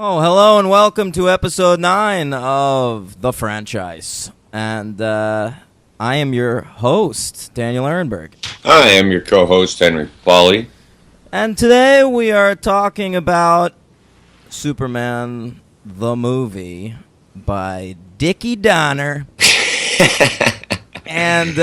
Oh, hello and welcome to episode 9 of The Franchise. And I am your host, Daniel Ehrenberg. I am your co-host, Henry Pauley. And today we are talking about Superman, the movie, by Dickie Donner. And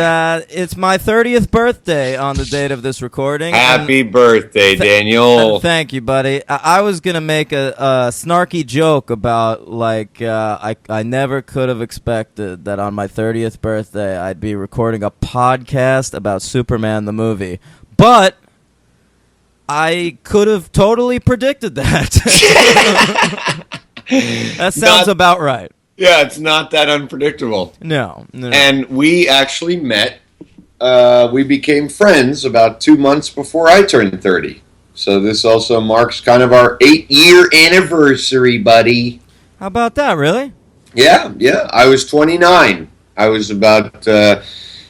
it's my 30th birthday on the date of this recording. Happy birthday, Daniel. Thank you, buddy. I was going to make a snarky joke about, I never could have expected that on my 30th birthday I'd be recording a podcast about Superman the movie. But I could have totally predicted that. That sounds about right. Yeah, it's not that unpredictable. No. And we actually met, we became friends about 2 months before I turned 30. So this also marks kind of our 8-year anniversary, buddy. How about that, really? Yeah. I was 29. I was about, it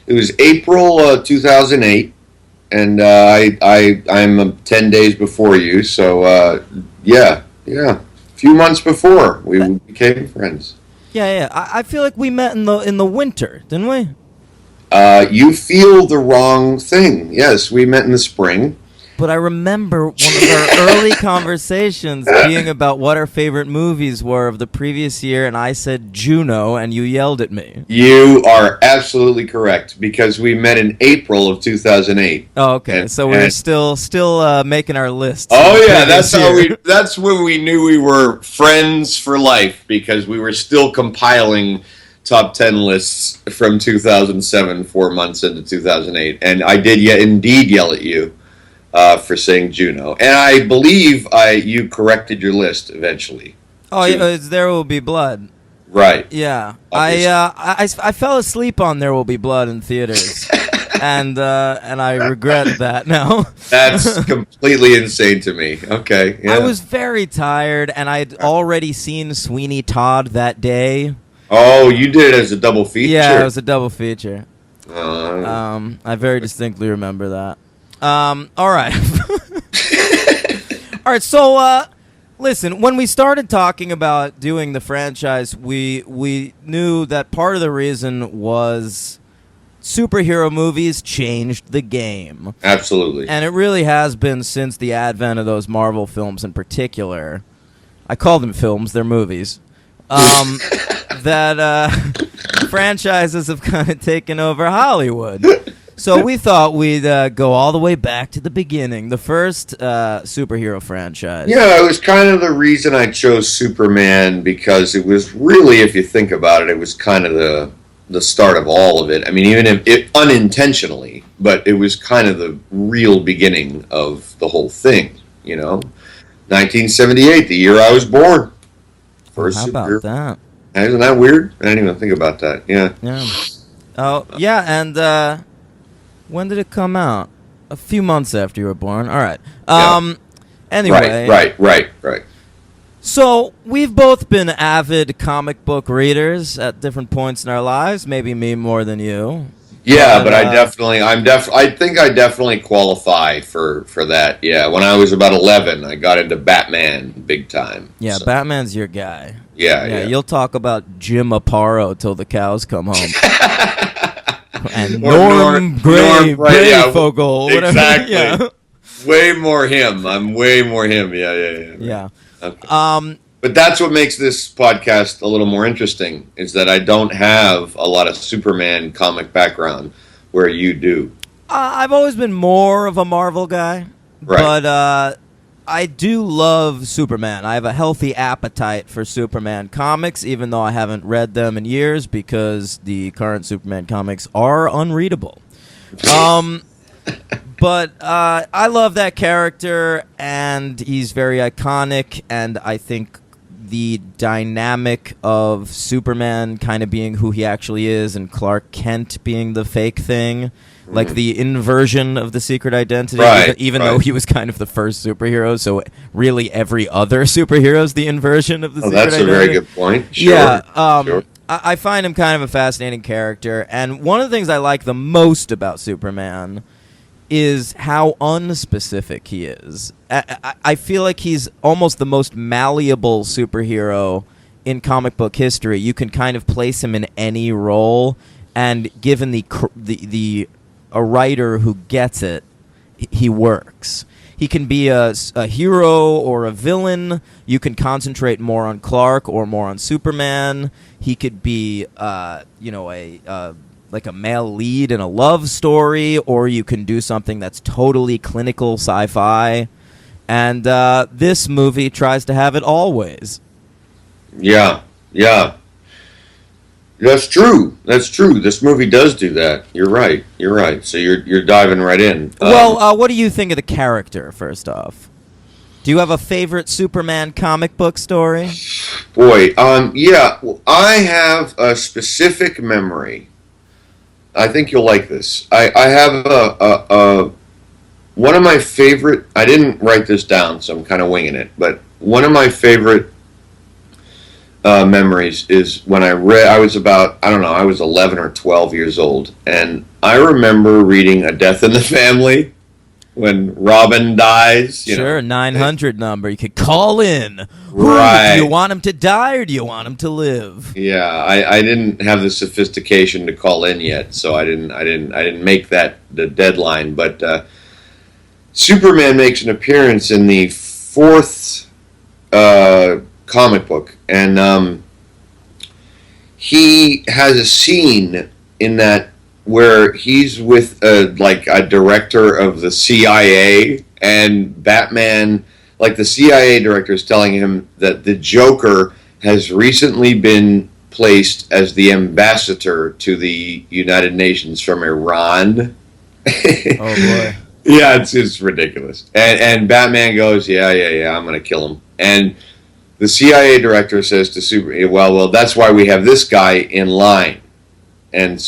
was April 2008. And I'm 10 days before you. So, yeah. A few months before we became friends. Yeah. I feel like we met in the winter, didn't we? You feel the wrong thing. Yes, we met in the spring. But I remember one of our early conversations being about what our favorite movies were of the previous year, and I said Juno, and you yelled at me. You are absolutely correct, because we met in April of 2008. Oh, okay. So we're still making our list. Oh yeah, that's when we knew we were friends for life, because we were still compiling top 10 lists from 2007, 4 months into 2008, and I did indeed yell at you for saying Juno, and I believe you corrected your list eventually. Oh, it's There Will Be Blood. Right. Yeah. I fell asleep on There Will Be Blood in theaters. And I regret that now. That's completely insane to me. Okay. Yeah. I was very tired, and I'd already seen Sweeney Todd that day. Oh, you did it as a double feature? Yeah, it was a double feature. I very distinctly remember that. All right. All right, so listen, when we started talking about doing the franchise, we knew that part of the reason was superhero movies changed the game. Absolutely. And it really has been since the advent of those Marvel films in particular. I call them films, they're movies. That franchises have kind of taken over Hollywood. So we thought we'd go all the way back to the beginning, the first superhero franchise. Yeah, it was kind of the reason I chose Superman, because it was really, if you think about it, it was kind of the start of all of it. I mean, even if it unintentionally, but it was kind of the real beginning of the whole thing, 1978, the year I was born. First How about that? Isn't that weird? I didn't even think about that. Yeah. Oh, yeah, and when did it come out? A few months after you were born. All right. Anyway. Right. So we've both been avid comic book readers at different points in our lives. Maybe me more than you. Yeah, but I think I definitely qualify for that. Yeah, when I was about 11, I got into Batman big time. Yeah, so. Batman's your guy. Yeah. You'll talk about Jim Aparo till the cows come home. And Norm Brayfogle. Exactly. Yeah. Way more him. I'm way more him. Yeah. Okay. But that's what makes this podcast a little more interesting, is that I don't have a lot of Superman comic background where you do. I've always been more of a Marvel guy. Right. But I do love Superman. I have a healthy appetite for Superman comics, even though I haven't read them in years because the current Superman comics are unreadable. But I love that character, and he's very iconic, and I think the dynamic of Superman kind of being who he actually is and Clark Kent being the fake thing, like the inversion of the secret identity, even though he was kind of the first superhero, so really every other superhero is the inversion of the secret identity. That's a very good point. Sure. Yeah, sure. I find him kind of a fascinating character, and one of the things I like the most about Superman is how unspecific he is. I feel like he's almost the most malleable superhero in comic book history. You can kind of place him in any role, and given the a writer who gets it, he works. He can be a hero or a villain. You can concentrate more on Clark or more on Superman. He could be, like a male lead in a love story, or you can do something that's totally clinical sci-fi. And this movie tries to have it always. Yeah. That's true. This movie does do that. You're right. So you're diving right in. Well, what do you think of the character, first off? Do you have a favorite Superman comic book story? Boy, yeah. Well, I have a specific memory. I think you'll like this. I have a one of my favorite. I didn't write this down, so I'm kind of winging it. But one of my favorite memories is when I read. I was about, I don't know, I was 11 or 12 years old, and I remember reading A Death in the Family when Robin dies. Sure, 900 number. You could call in. Right. Do you want him to die or do you want him to live? Yeah, I didn't have the sophistication to call in yet, so I didn't make that the deadline. But Superman makes an appearance in the fourth comic book, and he has a scene in that where he's with like a director of the CIA, and Batman, like the CIA director, is telling him that the Joker has recently been placed as the ambassador to the United Nations from Iran. Oh boy. Yeah, it's ridiculous. And Batman goes, yeah, I'm going to kill him. And the CIA director says to Superman, well, that's why we have this guy in line. And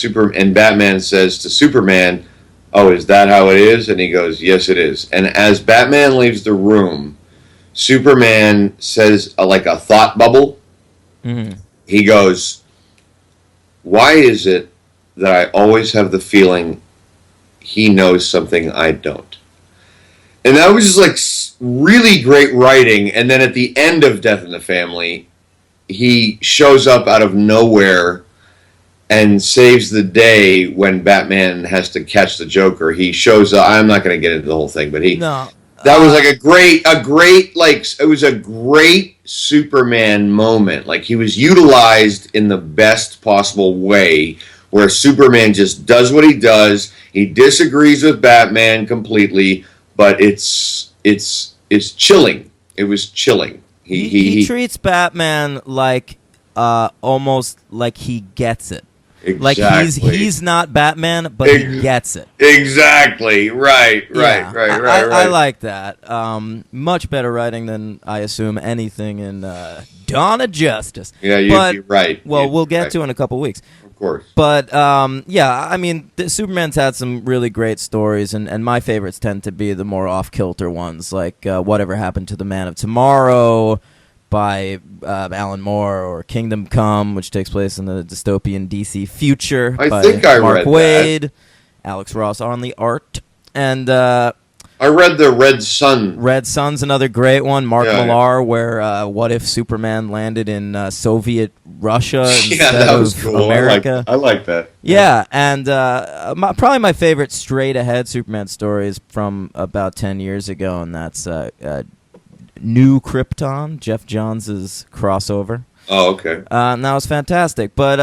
Batman says to Superman, oh, is that how it is? And he goes, yes, it is. And as Batman leaves the room, Superman says like a thought bubble. Mm-hmm. He goes, why is it that I always have the feeling he knows something I don't? And that was just like really great writing. And then at the end of Death in the Family, he shows up out of nowhere and saves the day when Batman has to catch the Joker. He shows up. I'm not going to get into the whole thing, but that was like a great, like, it was a great Superman moment. Like, he was utilized in the best possible way, where Superman just does what he does. He disagrees with Batman completely, but it's chilling. It was chilling. He treats Batman like almost like he gets it. Exactly. Like he's not Batman, but he gets it. Exactly. Right. I like that. Much better writing than, I assume, anything in Dawn of Justice. Yeah, you're right. Well, we'll get to in a couple weeks. Of course. But, yeah, I mean, Superman's had some really great stories, and my favorites tend to be the more off-kilter ones, like Whatever Happened to the Man of Tomorrow by Alan Moore, or Kingdom Come, which takes place in the dystopian DC future by Mark Waid, Alex Ross on the art, and I read the Red Sun. Red Sun's another great one. Mark Millar, where what if Superman landed in Soviet Russia instead of cool. America? I like that. Yeah, and probably my favorite straight-ahead Superman story is from about 10 years ago, and that's New Krypton, Jeff Johns' crossover. Oh, okay. And that was fantastic. But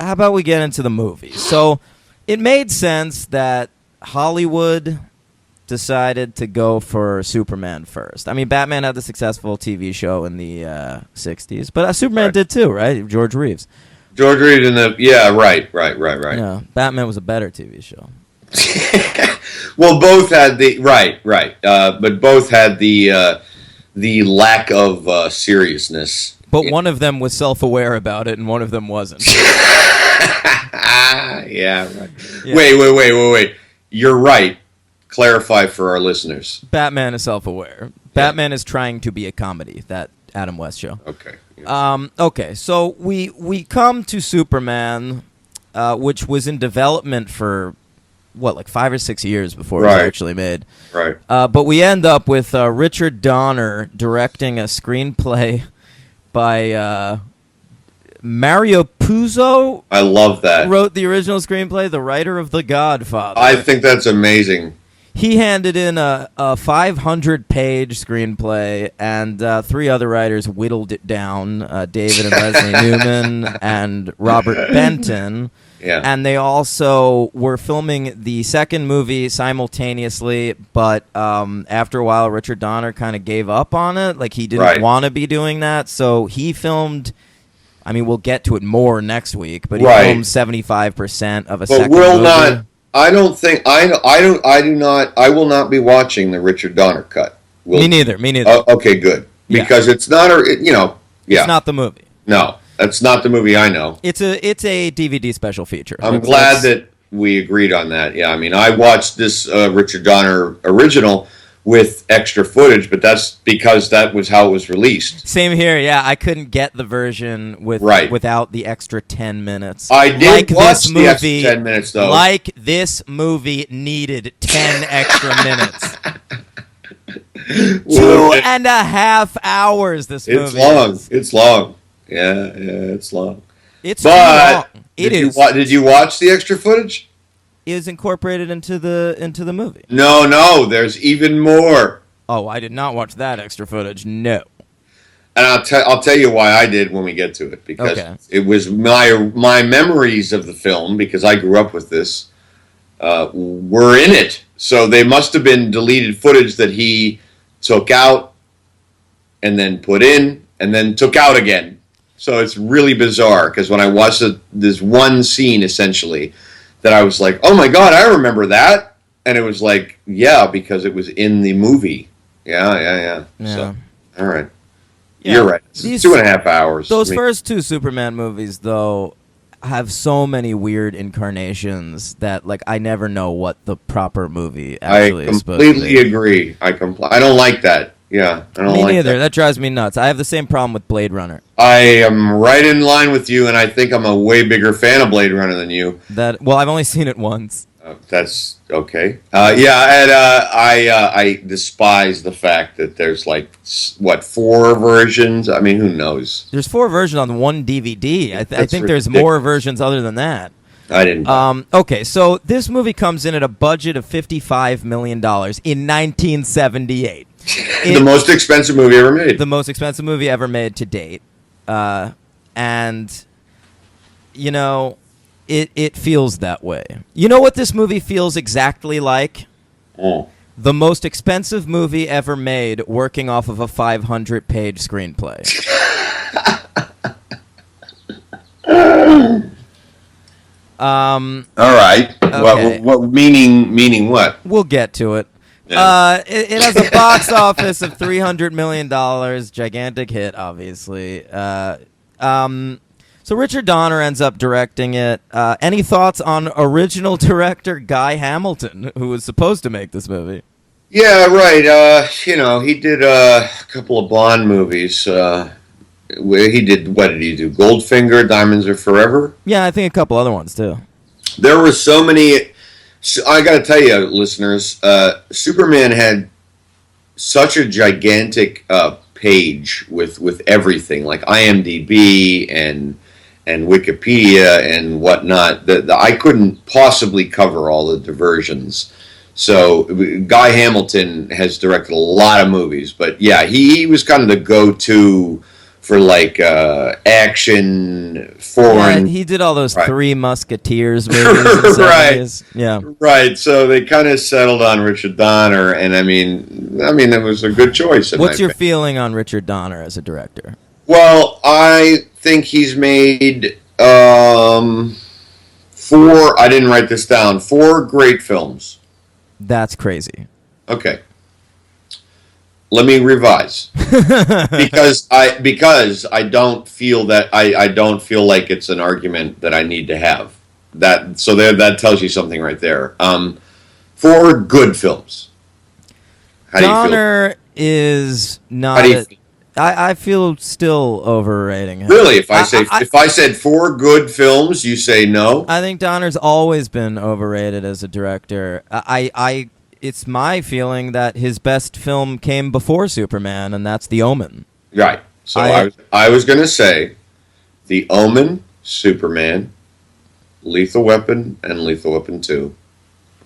how about we get into the movie? So it made sense that Hollywood decided to go for Superman first. I mean, Batman had the successful TV show in the 60s, but Superman did too, right? George Reeves. Right. Yeah, Batman was a better TV show. Well, both had the but both had the lack of seriousness. But one of them was self-aware about it, and one of them wasn't. Yeah, right. Yeah. Wait. You're right. Clarify for our listeners. Batman is self-aware. Batman is trying to be a comedy, that Adam West show. Okay. Yeah. Okay, so we come to Superman, which was in development for like 5 or 6 years before it was actually made. Right. But we end up with Richard Donner directing a screenplay by Mario Puzo. I love that. Wrote the original screenplay, the writer of The Godfather. I think that's amazing. He handed in a 500-page screenplay, and 3 other writers whittled it down, David and Leslie Newman and Robert Benton. Yeah. And they also were filming the second movie simultaneously, but after a while, Richard Donner kind of gave up on it. Like, he didn't want to be doing that, so he filmed... I mean, we'll get to it more next week, but he filmed 75% of a second movie. I don't think I will not be watching the Richard Donner cut. Me neither. Okay, good. Because it's not It's not the movie. No, that's not the movie I know. It's a DVD special feature. I'm glad that we agreed on that. Yeah, I mean, I watched this Richard Donner original with extra footage, but that's because that was how it was released. Same here, yeah. I couldn't get the version without the extra 10 minutes. I did watch the extra 10 minutes, though. Like this movie needed 10 extra minutes. 2.5 hours, this movie. It's long. It's long. Yeah, it's long. It's long. Did you watch the extra footage? Is incorporated into the movie. No, there's even more. Oh, I did not watch that extra footage. No. And I'll tell you why I did when we get to it, because it was my memories of the film, because I grew up with this, were in it. So they must have been deleted footage that he took out and then put in and then took out again. So it's really bizarre, because when I watched this one scene, essentially, that I was like, oh my God, I remember that. And it was like, yeah, because it was in the movie. Yeah. So, all right. Yeah. You're right. It's 2.5 hours. Those first 2 Superman movies, though, have so many weird incarnations that, like, I never know what the proper movie actually is supposed to be. I completely agree. I don't like that. Yeah, I don't like that. Me neither. That drives me nuts. I have the same problem with Blade Runner. I am right in line with you, and I think I'm a way bigger fan of Blade Runner than you. Well, I've only seen it once. That's okay. I despise the fact that there's 4 versions. I mean, who knows? There's 4 versions on one DVD. I think there's more versions other than that. I didn't. Okay, so this movie comes in at a budget of $55 million in 1978. The most expensive movie ever made. The most expensive movie ever made to date. And, you know, it feels that way. You know what this movie feels exactly like? The most expensive movie ever made working off of a 500-page screenplay. All right. Okay. What meaning what? We'll get to it. Yeah. It has a box office of $300 million. Gigantic hit, obviously. So Richard Donner ends up directing it. Any thoughts on original director Guy Hamilton, who was supposed to make this movie? Yeah, right. He did a couple of Bond movies. He did, what did he do? Goldfinger, Diamonds Are Forever? Yeah, I think a couple other ones, too. There were so many... I got to tell you, listeners, Superman had such a gigantic page with everything, like IMDb and Wikipedia and whatnot, that I couldn't possibly cover all the diversions. So Guy Hamilton has directed a lot of movies, but yeah, he was kind of the go-to for action, foreign. Yeah, he did all those Three Musketeers movies. Right. Yeah. Right. So they kind of settled on Richard Donner, and I mean, it was a good choice. What's your feeling on Richard Donner as a director? Well, I think he's made 4. I didn't write this down. 4 great films. That's crazy. Okay. Let me revise, because I don't feel that I don't feel like it's an argument that I need to have. That tells you something right there. 4 good films. How Donner is not. I feel still overrating him. Really, if I said 4 good films, you say no? I think Donner's always been overrated as a director. It's my feeling that his best film came before Superman, and that's The Omen. Right. So I was going to say The Omen, Superman, Lethal Weapon, and Lethal Weapon 2.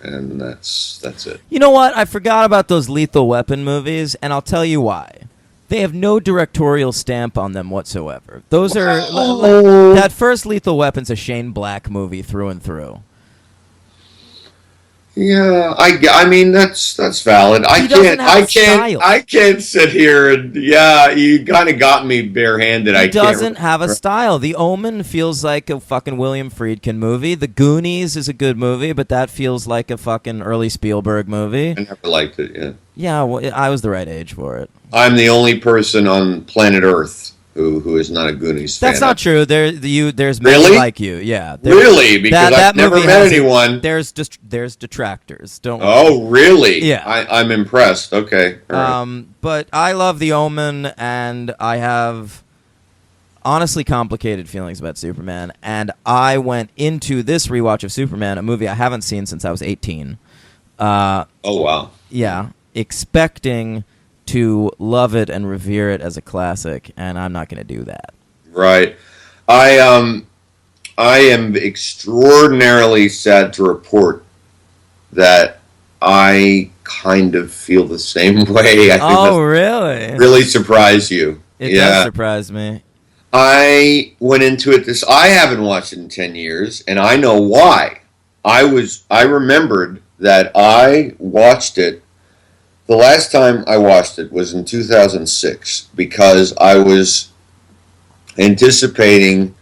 And that's it. You know what? I forgot about those Lethal Weapon movies, and I'll tell you why. They have no directorial stamp on them whatsoever. Those are that first Lethal Weapon's a Shane Black movie through and through. Yeah, I mean that's valid. I can't sit here and you kind of got me barehanded. He doesn't have a style. The Omen feels like a fucking William Friedkin movie. The Goonies is a good movie, but that feels like a fucking early Spielberg movie. I never liked it. Yeah. Yeah, well, I was the right age for it. I'm the only person on planet Earth who is not a Goonies fan. That's not true. There's really? many like you. Yeah. Really? Because I've never met anyone. There's detractors. Don't worry. Oh, really? Yeah. I'm impressed. Okay. All right. But I love The Omen, and I have honestly complicated feelings about Superman. And I went into this rewatch of Superman, a movie I haven't seen since I was 18. Oh, wow. Yeah. Expecting to love it and revere it as a classic, and I'm not going to do that. Right. I am extraordinarily sad to report that I kind of feel the same way. I think really? Really surprised you. It does surprise me. I went into it I haven't watched it in 10 years, and I know why. I remembered that I watched it. The last time I watched it was in 2006 because I was anticipating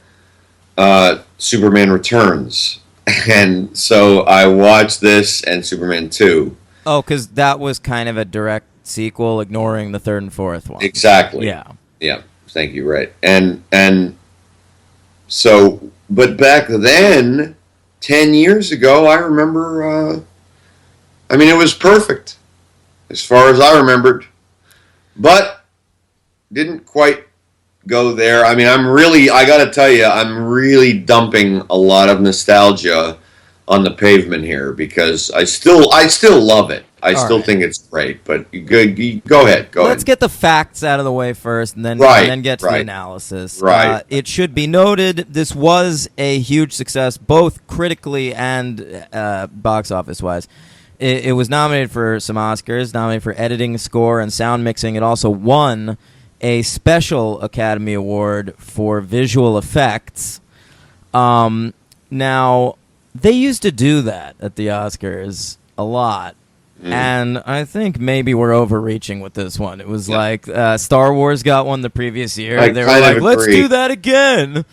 Superman Returns. And so I watched this and Superman 2. Oh, because that was kind of a direct sequel, ignoring the third and fourth one. Exactly. Yeah. Yeah. Thank you. Right. And so, but back then, 10 years ago, I remember, it was perfect. As far as I remembered, but didn't quite go there. I got to tell you, I'm really dumping a lot of nostalgia on the pavement here because I still love it. I still think it's great, but go ahead. Let's get the facts out of the way first, and then get to the analysis. Right. It should be noted this was a huge success, both critically and box office wise. It was nominated for some Oscars, nominated for editing, score, and sound mixing. It also won a special Academy Award for visual effects. Now, they used to do that at the Oscars a lot. And I think maybe we're overreaching with this one. It was like Star Wars got one the previous year. They were like, let's do that again.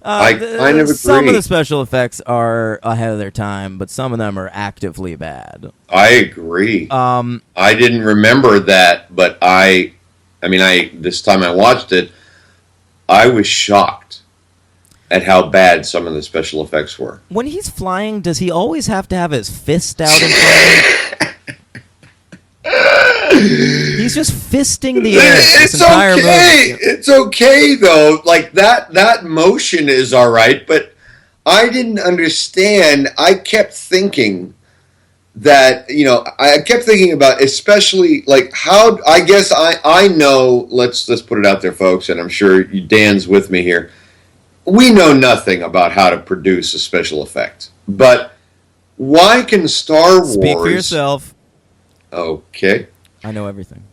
I kind of agree. Some of the special effects are ahead of their time, but some of them are actively bad. I agree. I didn't remember that, but this time I watched it, I was shocked at how bad some of the special effects were. When he's flying, does he always have to have his fist out in front of him? He's just fisting the air. It's okay. It's okay though. Like that motion is all right, but I didn't understand. I kept thinking that, I kept thinking about especially like how I guess I know, let's put it out there, folks, and I'm sure Dan's with me here. We know nothing about how to produce a special effect. But why can Star Wars... Speak for yourself. Okay. I know everything.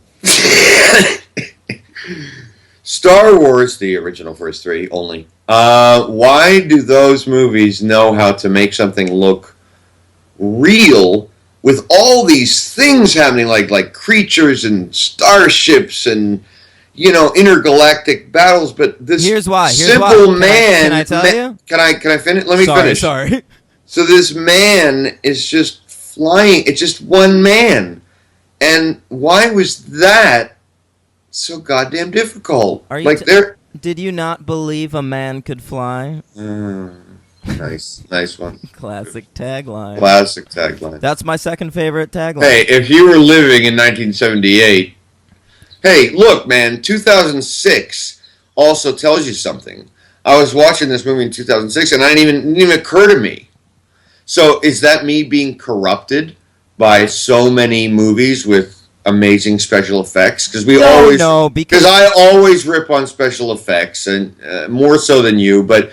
Star Wars, the original first three only. Why do those movies know how to make something look real with all these things happening, like creatures and starships and intergalactic battles? But this simple man. Can I tell you? Can I finish? Let me finish. Sorry. So this man is just flying. It's just one man. And why was that so goddamn difficult? Did you not believe a man could fly? Nice one. Classic tagline. Classic tagline. That's my second favorite tagline. Hey, if you were living in 1978, Hey, look, man, 2006 also tells you something. I was watching this movie in 2006, and it didn't even occur to me. So is that me being corrupted by so many movies with amazing special effects? Because because I always rip on special effects, and more so than you, but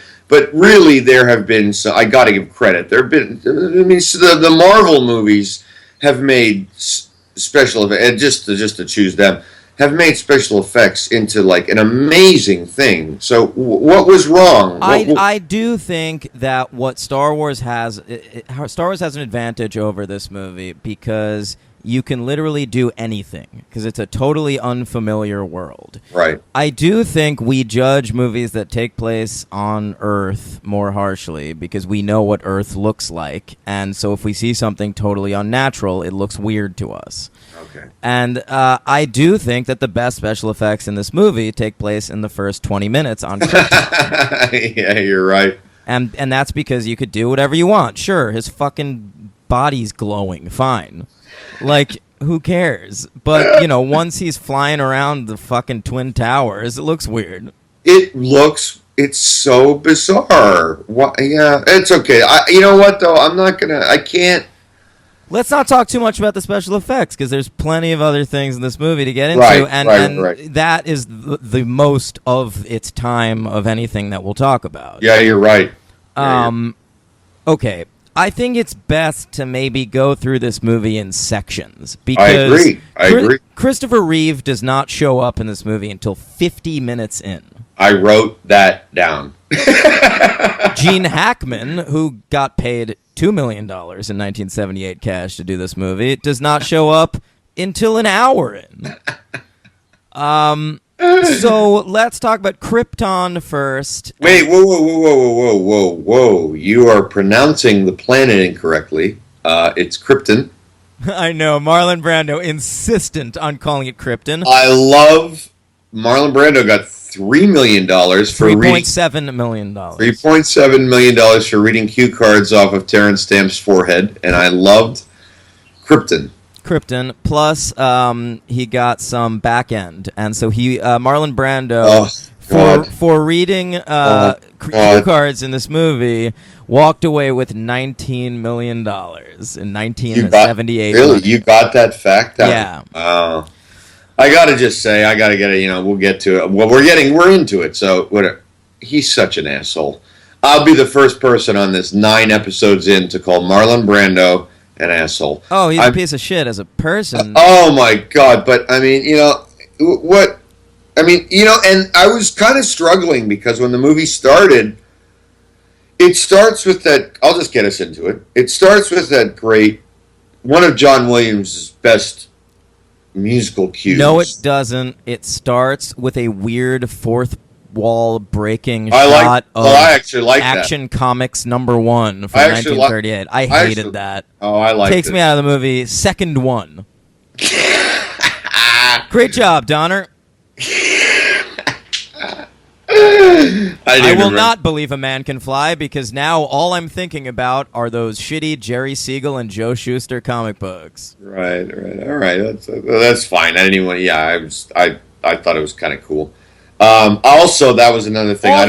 really there have been. So I got to give credit. There have been. I mean, so the Marvel movies have made special effects, and just to choose them, have made special effects into like an amazing thing. So what was wrong? I do think that what Star Wars has an advantage over this movie because you can literally do anything because it's a totally unfamiliar world. Right. I do think we judge movies that take place on Earth more harshly because we know what Earth looks like, and so if we see something totally unnatural, it looks weird to us. Okay. And I do think that the best special effects in this movie take place in the first 20 minutes on Krypton. Yeah, you're right. And that's because you could do whatever you want. Sure, his fucking body's glowing. Fine. Like, who cares? But, once he's flying around the fucking Twin Towers, it looks weird. It's so bizarre. Yeah, it's okay. You know what, though? I can't. Let's not talk too much about the special effects because there's plenty of other things in this movie to get into, right. That is the most of its time of anything that we'll talk about. Yeah, you're right. Okay, I think it's best to maybe go through this movie in sections because I agree. Christopher Reeve does not show up in this movie until 50 minutes in. I wrote that down. Gene Hackman, who got paid $2 million in 1978 cash to do this movie, does not show up until an hour in. So let's talk about Krypton first. Wait, whoa. You are pronouncing the planet incorrectly. It's Krypton. I know, Marlon Brando insistent on calling it Krypton. I love Marlon Brando got $3 million for $3.7 million. $3.7 million for reading cue cards off of Terrence Stamp's forehead, and I loved Krypton. Plus he got some back end, and so Marlon Brando for reading cue cards in this movie walked away with $19 million in 1978. Really, you got that fact out? Yeah. I gotta just say, I gotta get it. We'll get to it. Well, we're into it. So whatever. He's such an asshole. I'll be the first person on this 9 episodes in to call Marlon Brando an asshole. Oh, he's a piece of shit as a person. Oh my God! But I mean, what? I mean, and I was kind of struggling because when the movie started, it starts with that. I'll just get us into it. It starts with that great one of John Williams' best musical cues. No, it doesn't. It starts with a weird fourth wall breaking shot of I actually like Action Comics #1 from 1938. I hated that. Oh, I like it. Takes me out of the movie. Second one. Great job, Donner. I will not believe a man can fly because now all I'm thinking about are those shitty Jerry Siegel and Joe Shuster comic books. Right. All right. That's fine. I didn't even. Yeah, I thought it was kind of cool. Also, that was another thing. All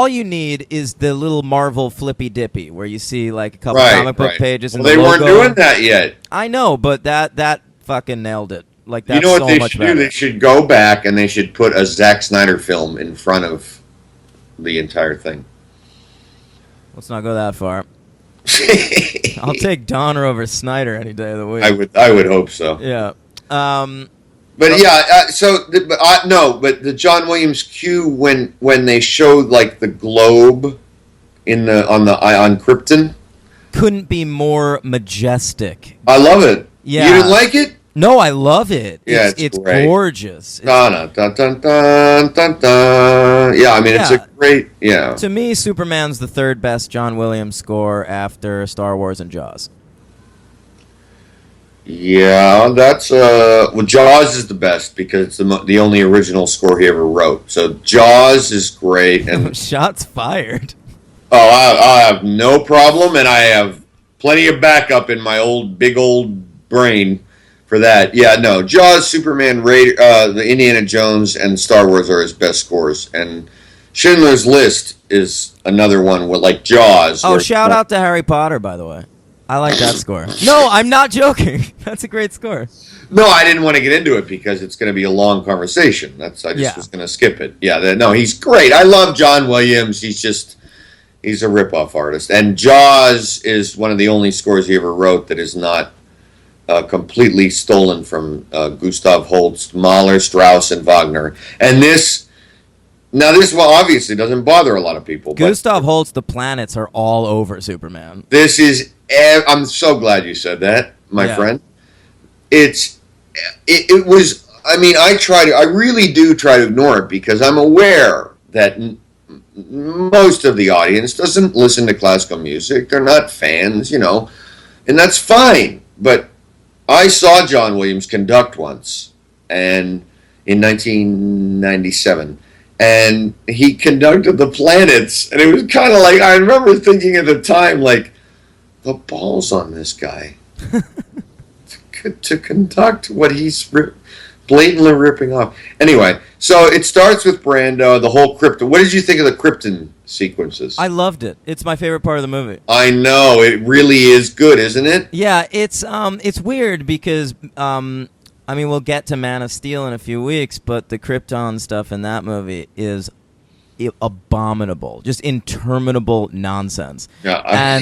you need is the little Marvel flippy dippy where you see like a couple comic book pages. Well, and they weren't doing that yet. I know, but that fucking nailed it. Like that's what so they much should better. do? They should go back and they should put a Zack Snyder film in front of the entire thing. Let's not go that far. I'll take Donner over Snyder any day of the week. I would hope so. Yeah. But yeah, but the John Williams cue when they showed like the globe on Krypton couldn't be more majestic. I love it. Yeah. You didn't like it? No, I love it. Yeah, it's gorgeous. Dun, dun, dun, dun, dun, dun. Yeah, I mean it's a great To me, Superman's the third best John Williams score after Star Wars and Jaws. Yeah, that's Jaws is the best because it's the only original score he ever wrote. So Jaws is great and shots fired. Oh, I have no problem, and I have plenty of backup in my big old brain for that. Yeah, no, Jaws, Superman, the Indiana Jones, and Star Wars are his best scores, and Schindler's List is another one with like Jaws. Oh, shout out to Harry Potter, by the way. I like that score. No, I'm not joking. That's a great score. No, I didn't want to get into it because it's going to be a long conversation. I just was going to skip it. Yeah, no, he's great. I love John Williams. He's a rip-off artist. And Jaws is one of the only scores he ever wrote that is not completely stolen from Gustav Holst, Mahler, Strauss, and Wagner. And this obviously doesn't bother a lot of people. Gustav Holst, the planets are all over Superman. This is... I'm so glad you said that, my friend. It was... I mean, I really do try to ignore it because I'm aware that most of the audience doesn't listen to classical music. They're not fans, and that's fine. But I saw John Williams conduct once, and in 1997, and he conducted the planets, and it was kind of like, I remember thinking at the time, like, the balls on this guy to conduct what he's blatantly ripping off. Anyway, so it starts with Brando, the whole Krypton. What did you think of the Krypton sequences? I loved it. It's my favorite part of the movie. I know, it really is good, isn't it? Yeah, it's weird because we'll get to Man of Steel in a few weeks, but the Krypton stuff in that movie is abominable, just interminable nonsense. Yeah,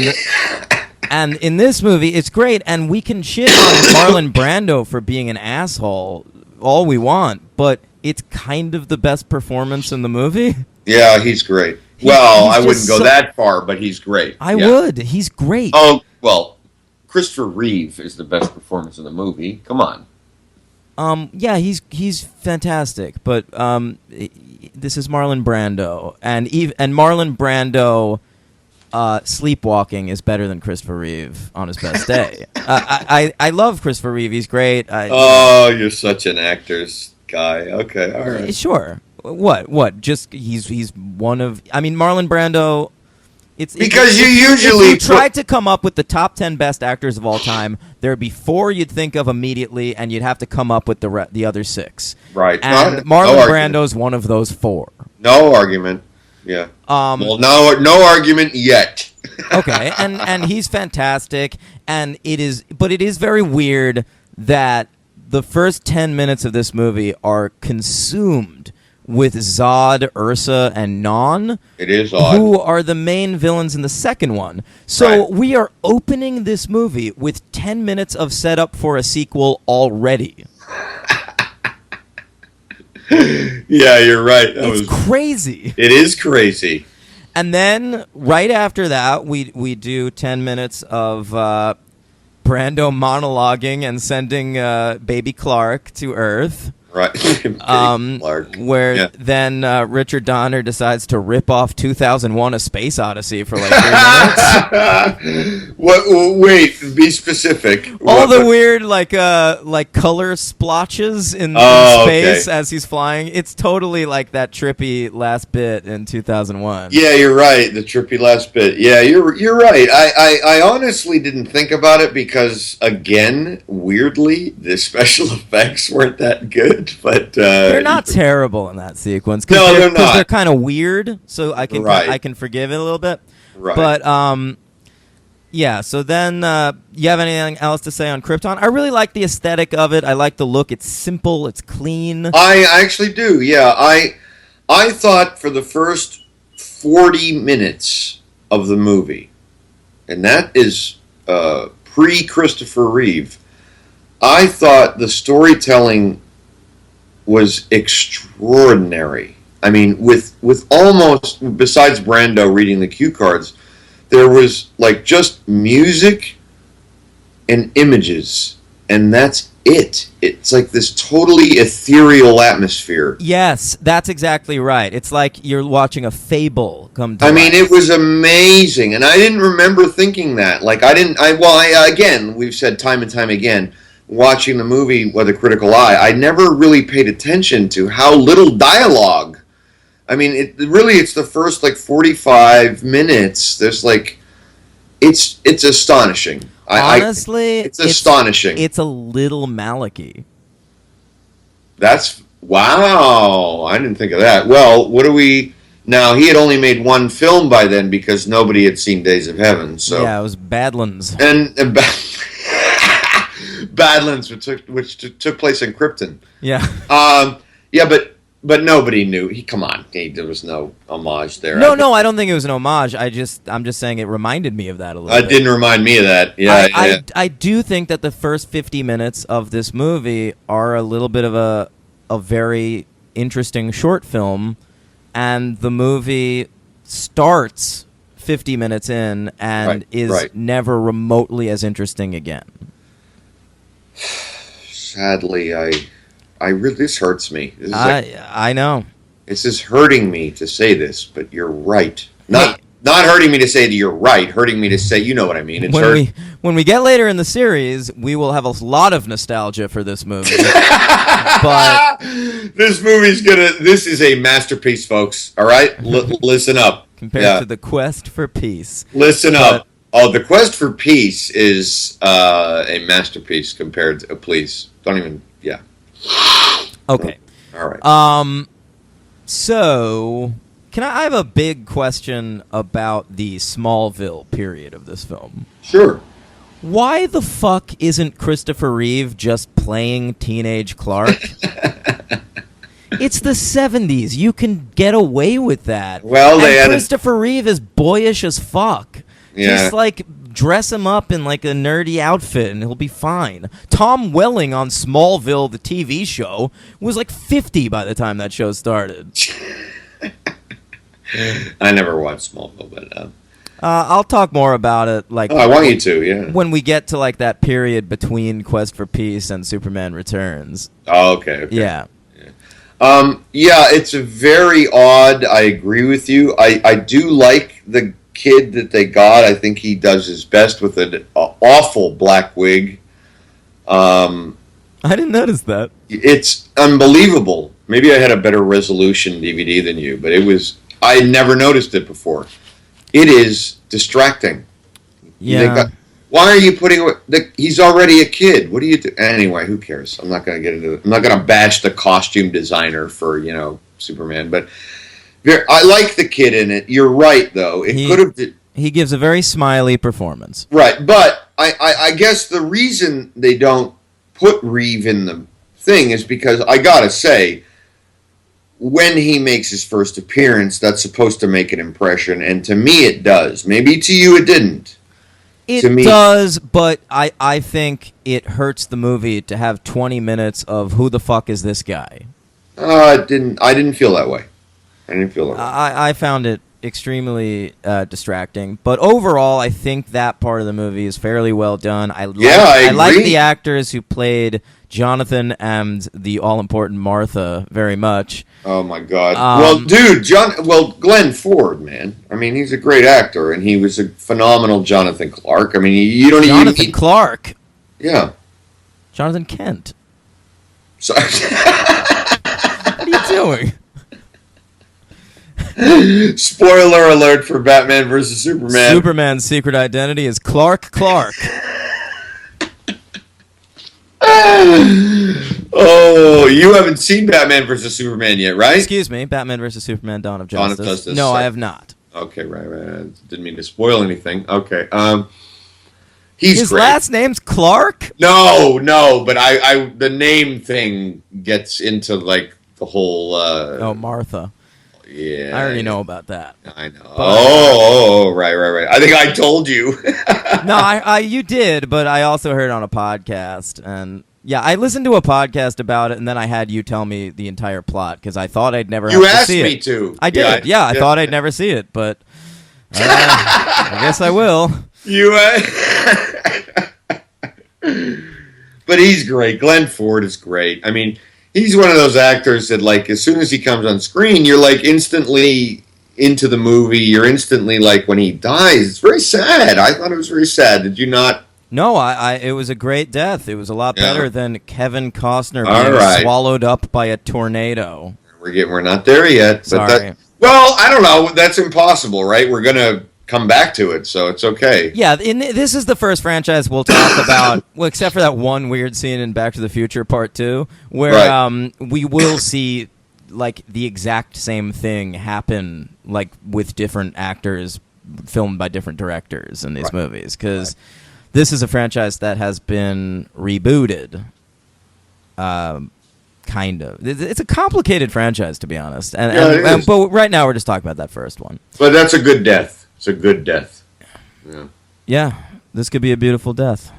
and in this movie, it's great, and we can shit on Marlon Brando for being an asshole all we want, but it's kind of the best performance in the movie. Yeah, he's great. I wouldn't go that far, but he's great. I would. He's great. Oh, well, Christopher Reeve is the best performance in the movie. Come on. Yeah, he's fantastic, but this is Marlon Brando, and Marlon Brando sleepwalking is better than Christopher Reeve on his best day. I love Christopher Reeve. He's great. You're such an actor's guy. Okay, all right. Sure. What? Just he's one of. I mean, Marlon Brando. It's because you usually if you tried to come up with the top 10 best actors of all time, there'd be 4 you'd think of immediately, and you'd have to come up with the other 6. Right. And Marlon Brando's one of those 4. No argument. Yeah. No argument yet. Okay, and he's fantastic, and it is very weird that the first 10 minutes of this movie are consumed with Zod, Ursa, and Non. It is odd. Who are the main villains in the second one. So we are opening this movie with 10 minutes of setup for a sequel already. Yeah, you're right. It's crazy. It is crazy. And then right after that, we do 10 minutes of Brando monologuing and sending baby Clark to Earth. Right. Clark. Where then Richard Donner decides to rip off 2001: A Space Odyssey for like 3 minutes. Wait, be specific. All the weird like color splotches in space as he's flying. It's totally like that trippy last bit in 2001. Yeah, you're right. The trippy last bit. Yeah, you're right. I honestly didn't think about it because, again, weirdly, the special effects weren't that good. But they're not terrible in that sequence. No, they're not. Because they're kind of weird, so I can forgive it a little bit. Right. But yeah. So then, you have anything else to say on Krypton? I really like the aesthetic of it. I like the look. It's simple. It's clean. I actually do. Yeah. I thought for the first 40 minutes of the movie, and that is pre-Christopher Reeve, I thought the storytelling was extraordinary. I mean, with almost, besides Brando reading the cue cards, there was like just music and images, and that's it. It's like this totally ethereal atmosphere. Yes, that's exactly right. It's like you're watching a fable come to life. I mean, it was amazing, and I didn't remember thinking that. Like, again, we've said time and time again, watching the movie with a critical eye, I never really paid attention to how little dialogue. I mean, it's the first like 45 minutes. There's like, it's astonishing. Honestly, it's astonishing. It's a little Malicky. That's wow. I didn't think of that. Well, what do we now? He had only made one film by then because nobody had seen Days of Heaven. So yeah, it was Badlands. and Badlands, which took place in Krypton. Yeah. Yeah, but nobody knew. Come on, there was no homage there. No, I don't think it was an homage. I'm just saying it reminded me of that a little bit. It didn't remind me of that. Yeah, I do think that the first 50 minutes of this movie are a little bit of a very interesting short film, and the movie starts 50 minutes in and is never remotely as interesting again. Sadly, I really, this hurts me. This is I know. This is hurting me to say this, but you're right. Not hurting me to say that you're right. Hurting me to say, you know what I mean. It's when we get later in the series, we will have a lot of nostalgia for this movie. But this is a masterpiece, folks. All right, listen up. Compared to The Quest for Peace. Listen up. Oh, The Quest for Peace is a masterpiece compared to. Please don't even. Yeah. Okay. All right. So, I have a big question about the Smallville period of this film. Sure. Why the fuck isn't Christopher Reeve just playing teenage Clark? It's the 70s. You can get away with that. Well, Christopher Reeve is boyish as fuck. Yeah. Just dress him up in a nerdy outfit and he'll be fine. Tom Welling on Smallville, the TV show, was 50 by the time that show started. I never watched Smallville, but I'll talk more about it. I want you to, yeah. When we get to that period between Quest for Peace and Superman Returns. Oh, okay. Yeah. Yeah, it's a very odd. I agree with you. I do like the kid that they got. I think he does his best with an awful black wig. I didn't notice that. It's unbelievable. Maybe I had a better resolution DVD than you, but I never noticed it before. It is distracting. Yeah. Why are you putting? He's already a kid. What do you do? Anyway, who cares? I'm not going to get into it. I'm not going to bash the costume designer for Superman, but I like the kid in it. You're right, though. He gives a very smiley performance. Right, but I guess the reason they don't put Reeve in the thing is because I gotta say, when he makes his first appearance, that's supposed to make an impression, and to me it does. Maybe to you it didn't. It does, but I think it hurts the movie to have 20 minutes of who the fuck is this guy. I didn't feel that way. I found it extremely distracting, but overall, I think that part of the movie is fairly well done. I like the actors who played Jonathan and the all-important Martha very much. Oh my God! Glenn Ford, man. I mean, he's a great actor, and he was a phenomenal Jonathan Clark. I mean, you don't even Jonathan Clark. Yeah. Jonathan Kent. Sorry. What are you doing? Spoiler alert for Batman vs. Superman. Superman's secret identity is Clark. Oh, you haven't seen Batman vs. Superman yet, right? Excuse me, Batman vs. Superman: Dawn of Justice. No, I have not. Okay, right. Didn't mean to spoil anything. Okay, he's his great. last name's Clark. No, but I the name thing gets into the whole. Martha. Yeah, I already know about that. I know. Right. I think I told you. No, you did, but I also heard it on a podcast, and yeah, I listened to a podcast about it, and then I had you tell me the entire plot because I thought I'd never. You have asked to see me it. to. I did. Yeah, I thought I'd never see it, but I guess I will. But he's great. Glenn Ford is great. I mean, he's one of those actors that, as soon as he comes on screen, you're, instantly into the movie. You're instantly, when he dies. It's very sad. I thought it was very sad. Did you not? No, it was a great death. It was a lot better than Kevin Costner being swallowed up by a tornado. We're not there yet. Sorry. Well, I don't know. That's impossible, right? We're going to come back to it, so it's okay. Yeah, this is the first franchise we'll talk about, well, except for that one weird scene in Back to the Future Part 2, where Right. We will see like the exact same thing happen, like with different actors, filmed by different directors in these movies, because this is a franchise that has been rebooted. Kind of. It's a complicated franchise, to be honest. But right now we're just talking about that first one. But that's a good death. It's a good death. Yeah. Yeah, this could be a beautiful death.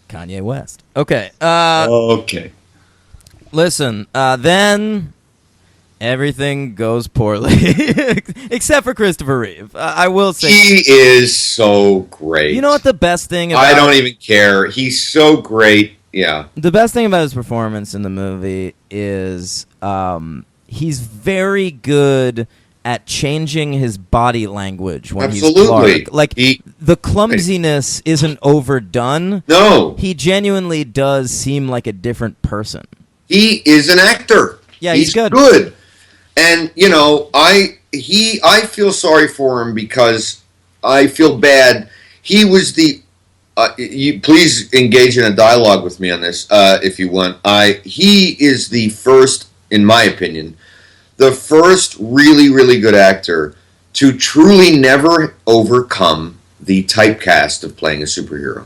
Kanye West. Okay. Okay. Listen, then everything goes poorly, except for Christopher Reeve. I will say He is so great. You know what the best thing about I don't even care. He's so great. Yeah. the best thing about his performance in the movie is he's very good at changing his body language when he's Absolutely. Clark. Like the clumsiness isn't overdone. No. He genuinely does seem like a different person. He is an actor. Yeah, he's good. Good. And you know, I feel sorry for him because I feel bad. He was the you please engage in a dialogue with me on this if you want. He is the first, in my opinion, the first really, really good actor to truly never overcome the typecast of playing a superhero.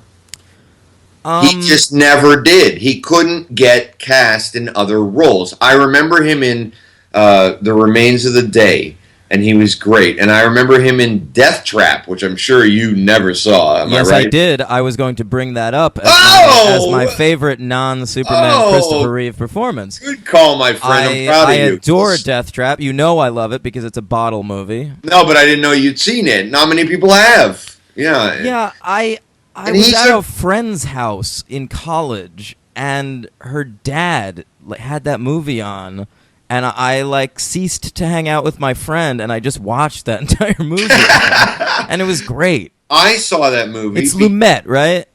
He just never did. He couldn't get cast in other roles. I remember him in The Remains of the Day, and he was great. And I remember him in Death Trap, which I'm sure you never saw. Am Yes, I right? I did. I was going to bring that up as, Oh! my favorite non-Superman Oh! Christopher Reeve performance. Good call, my friend. I'm proud I of you. adore Death Trap. You know I love it because it's a bottle movie. No, but I didn't know you'd seen it. Not many people have. Yeah. Yeah, I And was he's at a- a friend's house in college, and her dad had that movie on, and I like ceased to hang out with my friend, and I just watched that entire movie, and it was great. I saw that movie. It's Lumet, right?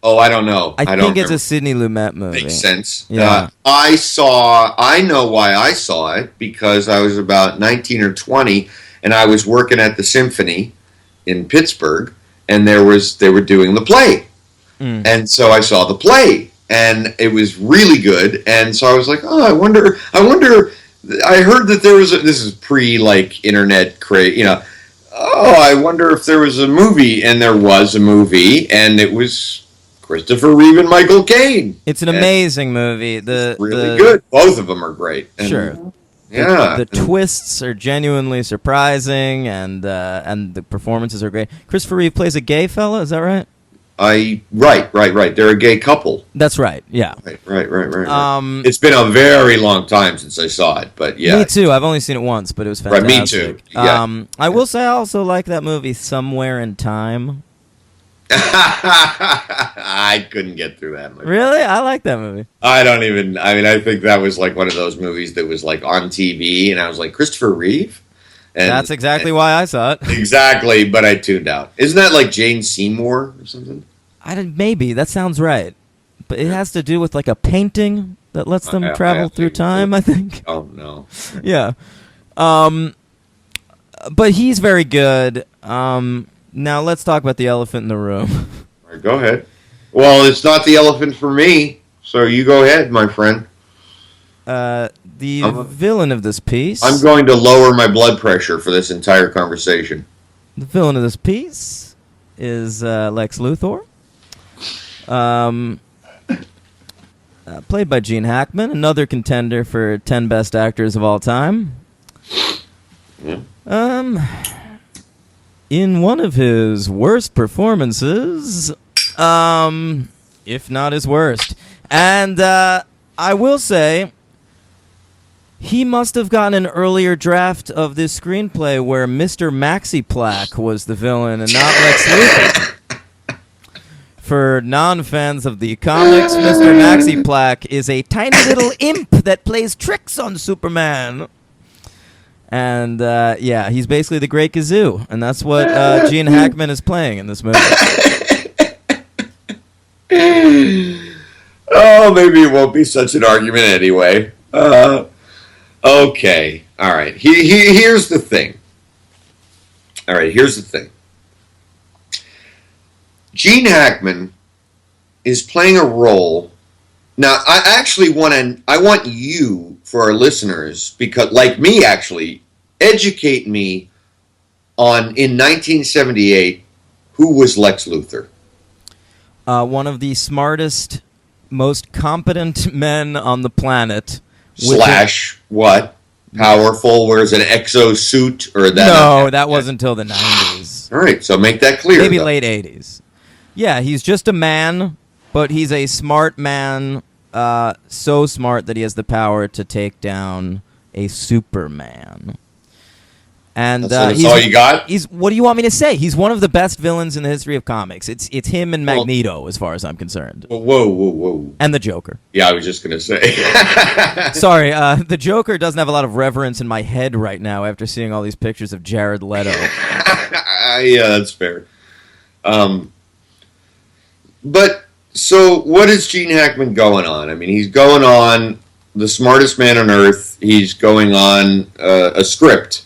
Oh, I don't know. I don't think it's remember. a Sidney Lumet movie. Makes sense. Yeah. I know why I saw it, because I was about 19 or 20, and I was working at the Symphony in Pittsburgh, and they were doing the play. And so I saw the play, and it was really good, and so I was like, oh, I wonder, I heard that there was, this is internet craze, oh, I wonder if there was a movie, and there was a movie, and it was Christopher Reeve and Michael Caine. It's an amazing movie. Really good. Both of them are great. And, Sure. Yeah. The twists are genuinely surprising, and the performances are great. Christopher Reeve plays a gay fella, is that right? Right. They're a gay couple. That's right, yeah. Right. Um, It's been a very long time since I saw it, but yeah. Me too. I've only seen it once, but it was Right, fantastic. me too. Yeah. I will say I also like that movie Somewhere in Time. I couldn't get through that movie. Really? I like that movie. I think that was like one of those movies that was like on TV, and I was like, Christopher Reeve? And That's exactly why I saw it. Exactly, but I tuned out. Isn't that like Jane Seymour or something? Maybe that sounds right, but it has to do with like a painting that lets them I travel through think so. time. I think. Oh, no. Yeah. But he's very good. Now let's talk about the elephant in the room. All right, go ahead. Well, it's not the elephant for me, so you go ahead, my friend. The villain of this piece. I'm going to lower my blood pressure for this entire conversation. The villain of this piece is Lex Luthor, played by Gene Hackman, another contender for 10 best actors of all time. Yeah. In one of his worst performances, if not his worst. And I will say, he must have gotten an earlier draft of this screenplay where Mr. Maxiplack was the villain and not Lex Luthor. For non-fans of the comics, Mr. Maxiplack is a tiny little imp that plays tricks on Superman. And, he's basically the Great Gazoo, and that's what Gene Hackman is playing in this movie. Oh, maybe it won't be such an argument anyway. Okay. All right. Here's the thing. All right, here's the thing. Gene Hackman is playing a role. Now, I actually I want you, for our listeners, because like me, actually, educate me on in 1978 who was Lex Luthor. One of the smartest, most competent men on the planet. Slash what? Powerful? Wears an exosuit or that? No, that wasn't until the 90s. All right, so make that clear. Maybe late 80s. Yeah, he's just a man, but he's a smart man, so smart that he has the power to take down a Superman. And that's all you got? What do you want me to say? He's one of the best villains in the history of comics. It's him and Magneto, as far as I'm concerned. Whoa. And the Joker. Yeah, I was just going to say. Sorry, the Joker doesn't have a lot of reverence in my head right now after seeing all these pictures of Jared Leto. Yeah, that's fair. But, so, what is Gene Hackman going on? I mean, he's going on the smartest man on earth. He's going on a script.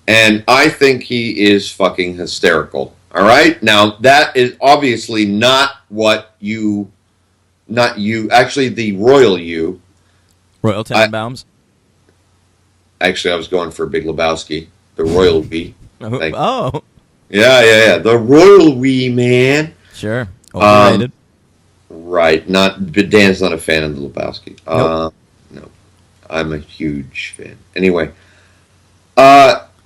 And I think he is fucking hysterical. All right? Now, that is obviously not actually the royal you. Royal Tenenbaums? Actually, I was going for Big Lebowski. The royal we. Oh. Yeah. The royal we, man. Sure. Overrated. Right. Dan's not a fan of the Lebowski. Nope. No. I'm a huge fan. Anyway.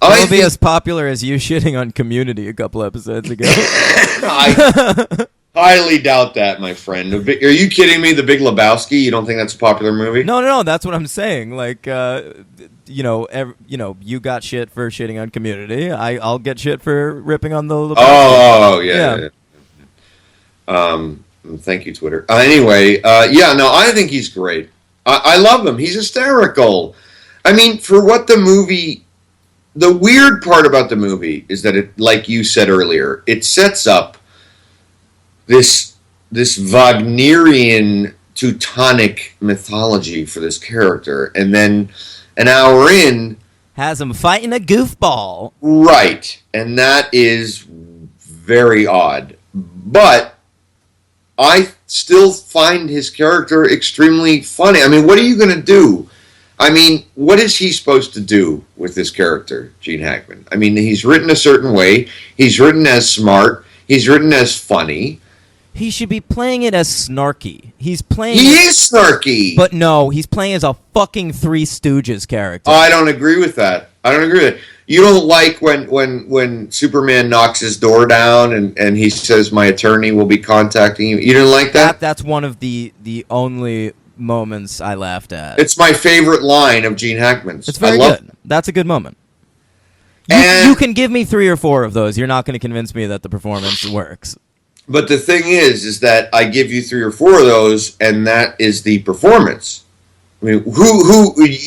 It'll be as popular as you shitting on Community a couple episodes ago. I highly doubt that, my friend. Are you kidding me? The Big Lebowski? You don't think that's a popular movie? No. That's what I'm saying. Like, you got shit for shitting on Community. I'll get shit for ripping on the Lebowski. Oh, yeah. Thank you, Twitter. Anyway, I think he's great. I love him. He's hysterical. I mean, for what the movie... The weird part about the movie is that it, like you said earlier, it sets up this Wagnerian Teutonic mythology for this character, and then an hour in has him fighting a goofball. Right, and that is very odd. But I still find his character extremely funny. I mean, what are you going to do? I mean, what is he supposed to do with this character, Gene Hackman? I mean, he's written a certain way. He's written as smart. He's written as funny. He should be playing it as snarky. He is snarky. But no, he's playing as a fucking Three Stooges character. I don't agree with that. You don't like when Superman knocks his door down and he says, my attorney will be contacting you. You didn't like that? That's one of the only moments I laughed at. It's my favorite line of Gene Hackman's. It's very good. That's a good moment. You can give me 3 or 4 of those. You're not going to convince me that the performance works. But the thing is that I give you 3 or 4 of those, and that is the performance. I mean,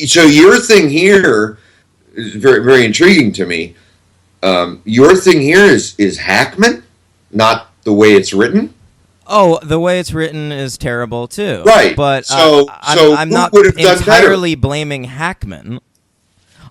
so your thing here is very, very intriguing to me. Your thing here is Hackman, not the way it's written. Oh, the way it's written is terrible too. Right. But I'm not entirely blaming Hackman.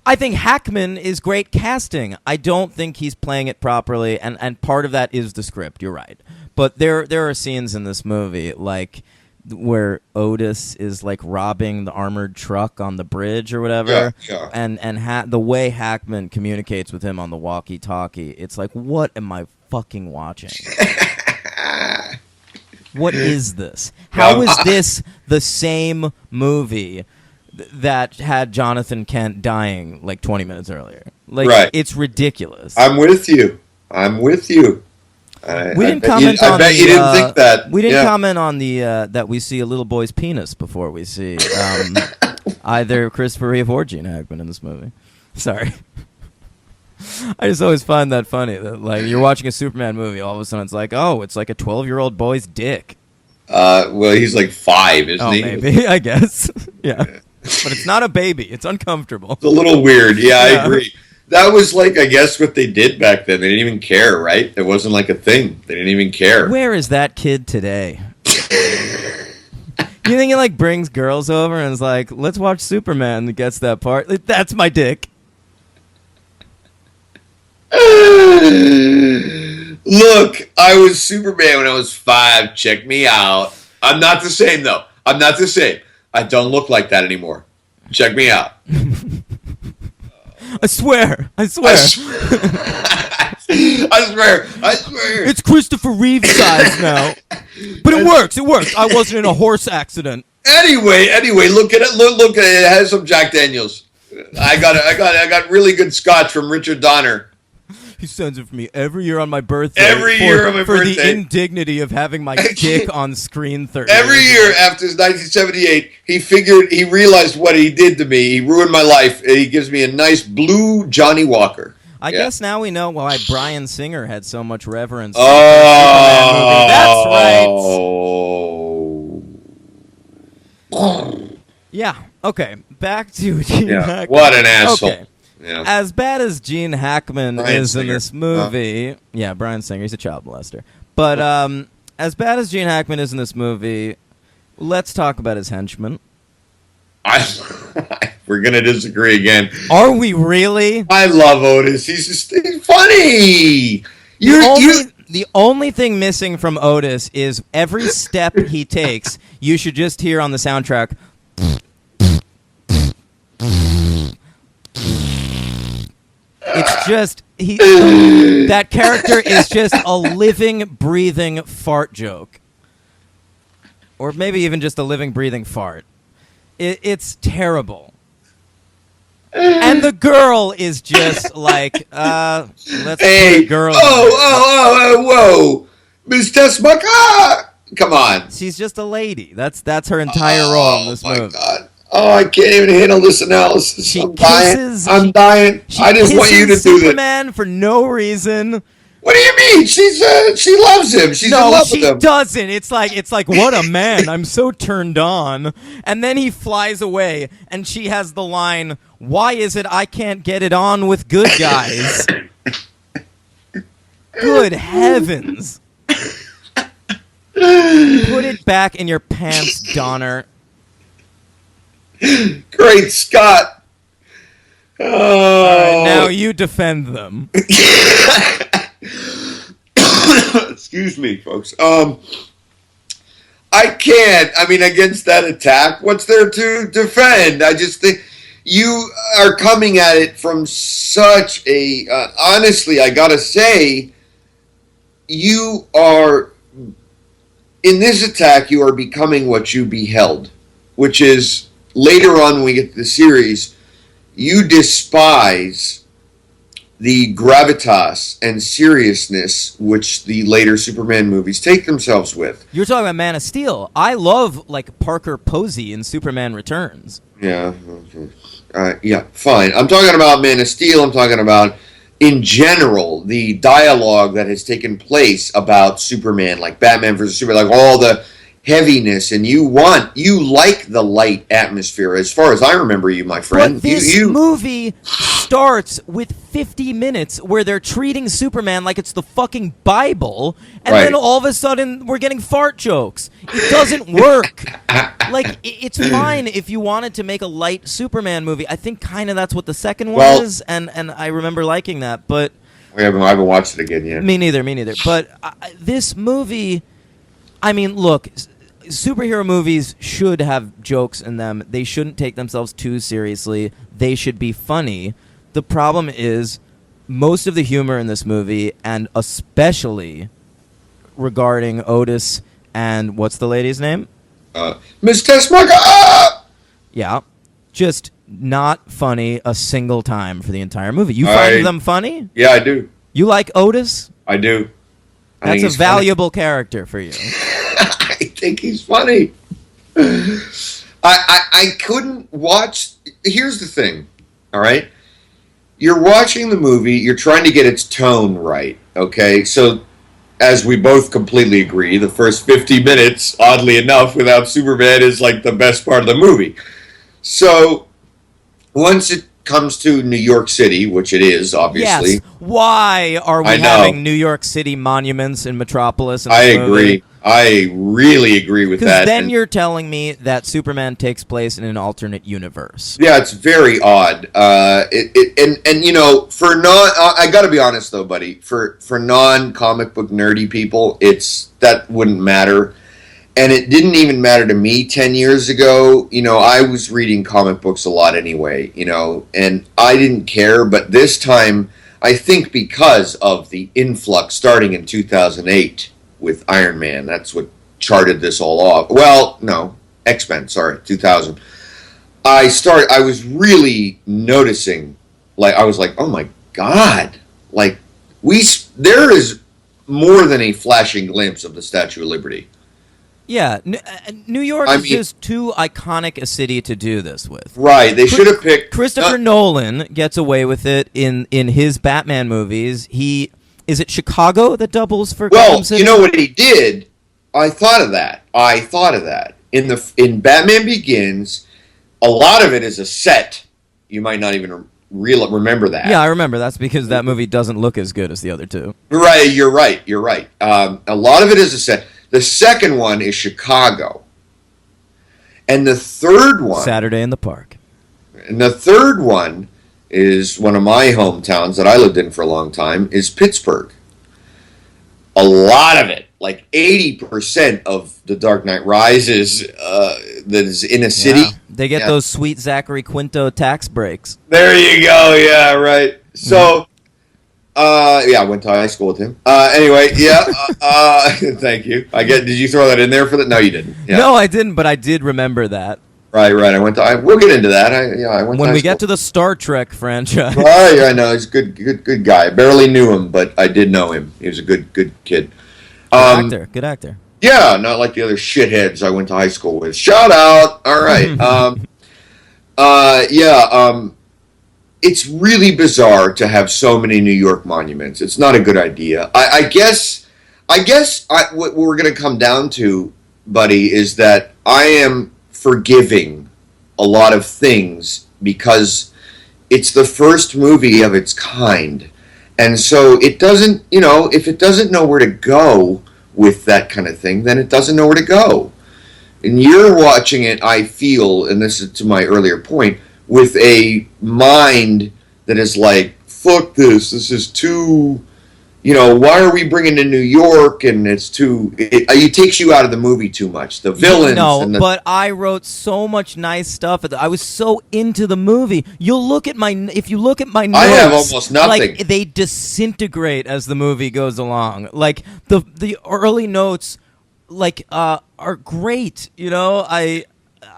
I think Hackman is great casting. I don't think he's playing it properly, and part of that is the script. You're right. But there are scenes in this movie like where Otis is like robbing the armored truck on the bridge or whatever. Yeah. And the way Hackman communicates with him on the walkie-talkie, it's like, what am I fucking watching? What is this? How is this the same movie that had Jonathan Kent dying like 20 minutes earlier? Like, right. It's ridiculous. I'm with you. We didn't comment on you didn't think that. We didn't comment on the that we see a little boy's penis before we see either Christopher Reeve or Gene Hackman in this movie. Sorry. I just always find that funny that like you're watching a Superman movie, all of a sudden it's like, oh, it's like a 12-year-old boy's dick. Well, he's like 5, isn't he? Maybe, I guess. Yeah. But it's not a baby. It's uncomfortable. It's a little weird. Yeah, I agree. That was like, I guess, what they did back then. They didn't even care, right? It wasn't like a thing. They didn't even care. Where is that kid today? You think he like brings girls over and is like, let's watch Superman and gets that part? That's my dick. Look, I was Superman when I was 5. Check me out. I'm not the same, though. I'm not the same. I don't look like that anymore. Check me out. I swear. I swear. It's Christopher Reeve size now. But it works. I wasn't in a horse accident. Anyway, look at it. Look at it. It has some Jack Daniels. I got really good scotch from Richard Donner. He sends it for me every year on my birthday. Every year on my birthday. For the indignity of having my dick on screen 30 Every year after 1978, he realized what he did to me. He ruined my life. He gives me a nice blue Johnny Walker. I guess now we know why Bryan Singer had so much reverence for the Superman movie. That's right. Yeah. Okay. Back to Gene Hackman. What an asshole. Okay. Yeah. As bad as Gene Hackman Bryan is Singer. in this movie, yeah, Bryan Singer, he's a child molester. But as bad as Gene Hackman is in this movie, let's talk about his henchmen. We're gonna disagree again. Are we really? I love Otis. He's funny. The only thing missing from Otis is every step he takes, you should just hear on the soundtrack. It's just that character is just a living, breathing fart joke, or maybe even just a living, breathing fart. It's terrible, and the girl is just like, let's put a girl. Whoa, Miss Tessmacher, come on. She's just a lady. That's her entire role in this movie. Oh my God. Oh, I can't even handle this analysis. I'm dying. I just want you to do this. Superman for no reason. What do you mean? She loves him. She's in love with him. No, she doesn't. It's like what a man. I'm so turned on. And then he flies away, and she has the line, "Why is it I can't get it on with good guys?" Good heavens. Put it back in your pants, Donner. Great Scott. Oh. Now you defend them. Excuse me, folks. I can't. I mean, against that attack, what's there to defend? I just think you are coming at it from such a... honestly, I gotta say, you are... in this attack, you are becoming what you beheld, which is... later on when we get to the series, you despise the gravitas and seriousness which the later Superman movies take themselves with. You're talking about Man of Steel. I love, Parker Posey in Superman Returns. Yeah. Yeah, fine. I'm talking about Man of Steel. I'm talking about, in general, the dialogue that has taken place about Superman, like Batman versus Superman, like all the heaviness, and you like the light atmosphere, as far as I remember you, my friend. But this movie starts with 50 minutes where they're treating Superman like it's the fucking Bible, and then all of a sudden we're getting fart jokes. It doesn't work. It's fine if you wanted to make a light Superman movie. I think kind of that's what the second one is, and I remember liking that, but... I haven't watched it again yet. Me neither. But this movie... I mean, look... superhero movies should have jokes in them. They shouldn't take themselves too seriously. They should be funny. The problem is most of the humor in this movie, and especially regarding Otis and what's the lady's name? Miss Tessmacher! Yeah. Just not funny a single time for the entire movie. You find them funny? Yeah, I do. You like Otis? I do. That's a valuable character for you. I think he's funny. I couldn't watch... Here's the thing, all right? You're watching the movie, you're trying to get its tone right, okay? So, as we both completely agree, the first 50 minutes, oddly enough, without Superman is like the best part of the movie. So, once it comes to New York City, which it is, obviously. Yes. Why are we having New York City monuments in Metropolis? I agree. I really agree with Because that. then And- you're telling me that Superman takes place in an alternate universe. Yeah, it's very odd. And you know, for non, I got to be honest though, buddy. For non comic book nerdy people, that wouldn't matter, and it didn't even matter to me 10 years ago. You know, I was reading comic books a lot anyway. You know, and I didn't care. But this time, I think because of the influx starting in 2008 with Iron Man, that's what charted this all off. Well, no, X-Men. Sorry, 2000. I was really noticing, like, I was like, oh my God, like, there is more than a flashing glimpse of the Statue of Liberty. Yeah, New York I is mean- just too iconic a city to do this with. Right, they should have picked... Christopher Nolan gets away with it in his Batman movies. Is it Chicago that doubles for Well, Gotham City? you know what he did? I thought of that. In Batman Begins, a lot of it is a set. You might not even remember that. Yeah, I remember. That's because that movie doesn't look as good as the other two. Right, you're right. A lot of it is a set. The second one is Chicago. And the third one... Saturday in the Park. And the third one is one of my hometowns that I lived in for a long time, is Pittsburgh. A lot of it, like 80% of The Dark Knight Rises that is in a city. Yeah. They get those sweet Zachary Quinto tax breaks. There you go, yeah, right. So, I went to high school with him. Anyway, thank you. Did you throw that in there for that? No, you didn't. Yeah. No, I didn't, but I did remember that. Right. We'll get into that. I went When to we high get to school. the Star Trek franchise. Right, yeah, I know. He's a good guy. I barely knew him, but I did know him. He was a good kid. Good actor. Yeah, not like the other shitheads I went to high school with. Shout out. All right. It's really bizarre to have so many New York monuments. It's not a good idea. I guess what we're going to come down to, buddy, is that I am forgiving a lot of things because it's the first movie of its kind. And so it doesn't, if it doesn't know where to go with that kind of thing, then it doesn't know where to go. And you're watching it, I feel, and this is to my earlier point, with a mind that is like, fuck this is too, why are we bringing in New York? And it takes you out of the movie too much. The villains. No, and but I wrote so much nice stuff. I was so into the movie. If you look at my notes, I have almost nothing. Like, they disintegrate as the movie goes along. Like the early notes, like are great.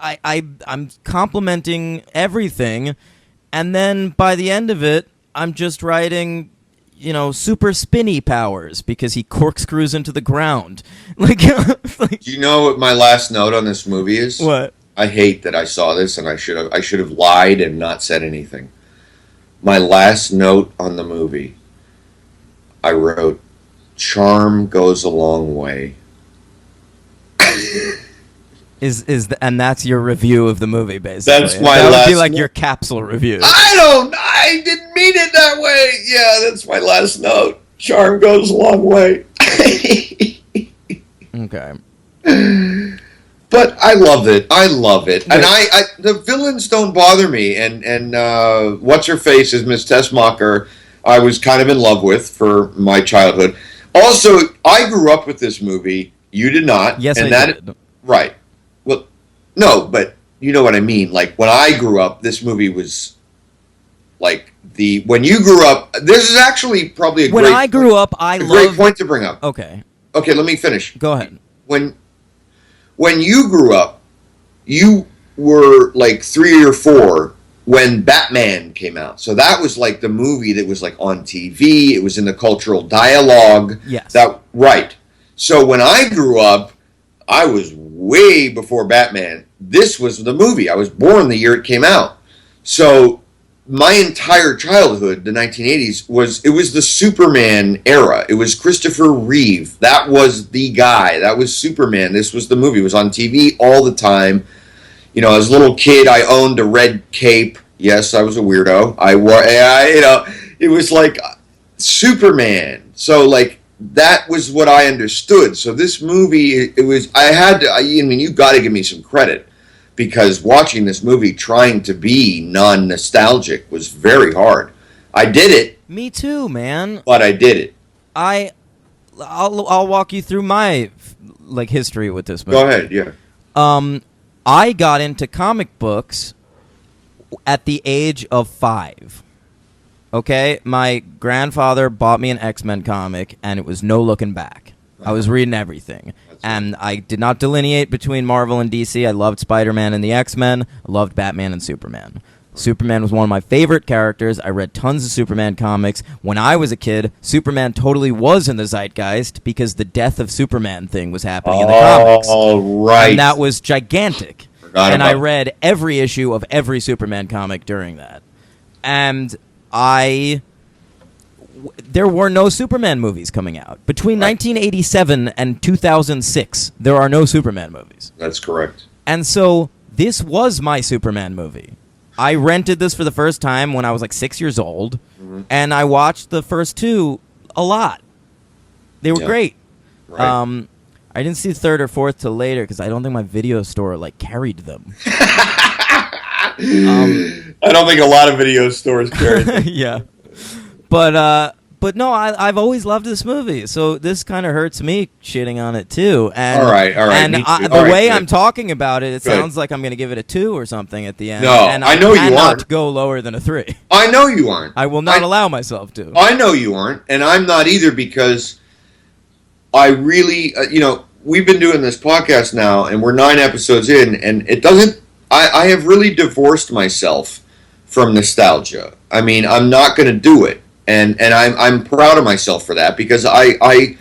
I'm complimenting everything, and then by the end of it, I'm just writing, super spinny powers because he corkscrews into the ground. Like, Do you know what my last note on this movie is? What? I hate that I saw this and I should have lied and not said anything. My last note on the movie, I wrote, "Charm goes a long way." And that's your review of the movie, basically. That's my that last would be like note. your capsule review. I didn't mean it that way. Yeah, that's my last note. Charm goes a long way. Okay. But I love it. And the villains don't bother me. And what's her face is Miss Tessmacher. I was kind of in love with for my childhood. Also, I grew up with this movie. You did not. Yes, and I did. Right. Well, no, but you know what I mean. Like, when I grew up, this movie was like when you grew up. This is actually probably a When great I grew up, great point to bring up. Okay, Okay, let me finish. go ahead. When you grew up, you were like 3 or 4 when Batman came out. So that was like the movie that was like on TV. It was in the cultural dialogue. Yes. Right. So when I grew up, I was way before Batman. This was the movie. I was born the year it came out. So my entire childhood, the 1980s, was the Superman era. It was Christopher Reeve. That was the guy. That was Superman. This was the movie. It was on TV all the time. As a little kid, I owned a red cape. Yes, I was a weirdo. It was like Superman. So, like, that was what I understood. So this movie, it was, I mean, you got to give me some credit, because watching this movie trying to be non-nostalgic was very hard. I did it. Me too, man. But I did it. I'll walk you through my history with this movie. Go ahead, yeah. I got into comic books at the age of 5. Okay, my grandfather bought me an X-Men comic, and it was no looking back. I was reading everything, and I did not delineate between Marvel and DC. I loved Spider-Man and the X-Men. I loved Batman and Superman. Superman was one of my favorite characters. I read tons of Superman comics. When I was a kid, Superman totally was in the zeitgeist because the death of Superman thing was happening in the comics. Oh, right. And that was gigantic. I read every issue of every Superman comic during that. And there were no Superman movies coming out. Between 1987 and 2006, there are no Superman movies. That's correct. And so this was my Superman movie. I rented this for the first time when I was 6 years old, and I watched the first 2 a lot. They were great. Right. I didn't see the third or fourth till later because I don't think my video store carried them. I don't think a lot of video stores carry them. Yeah. But no, I've always loved this movie, so this kind of hurts me shitting on it too. And, all right. And the way I'm talking about it, it sounds like I'm going to give it a 2 or something at the end. No, and I know you aren't. cannot go lower than a 3. I know you aren't. I will not allow myself to. I know you aren't, and I'm not either, because I really, we've been doing this podcast now, and we're 9 episodes in, and it doesn't. I have really divorced myself from nostalgia. I mean, I'm not going to do it. And I'm proud of myself for that, because I'm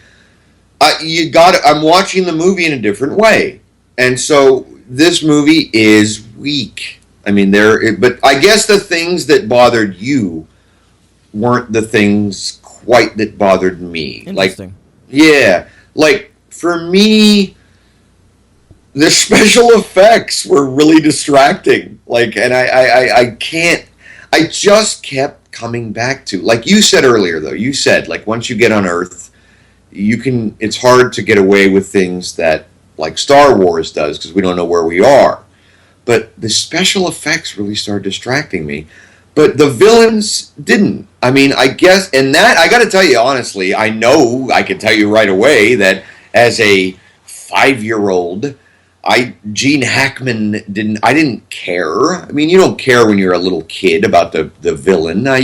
watching the movie in a different way, and so this movie is weak. I mean, but I guess the things that bothered you weren't the things quite that bothered me. Interesting. For me, the special effects were really distracting. And I can't. I just kept coming back to, like you said earlier, though. You said, once you get on Earth, it's hard to get away with things that, Star Wars does, because we don't know where we are. But the special effects really started distracting me. But the villains didn't. I mean, I guess, and that, I got to tell you, honestly, I know, I can tell you right away that as a 5-year-old, Gene Hackman I didn't care. I mean, you don't care when you're a little kid about the villain. I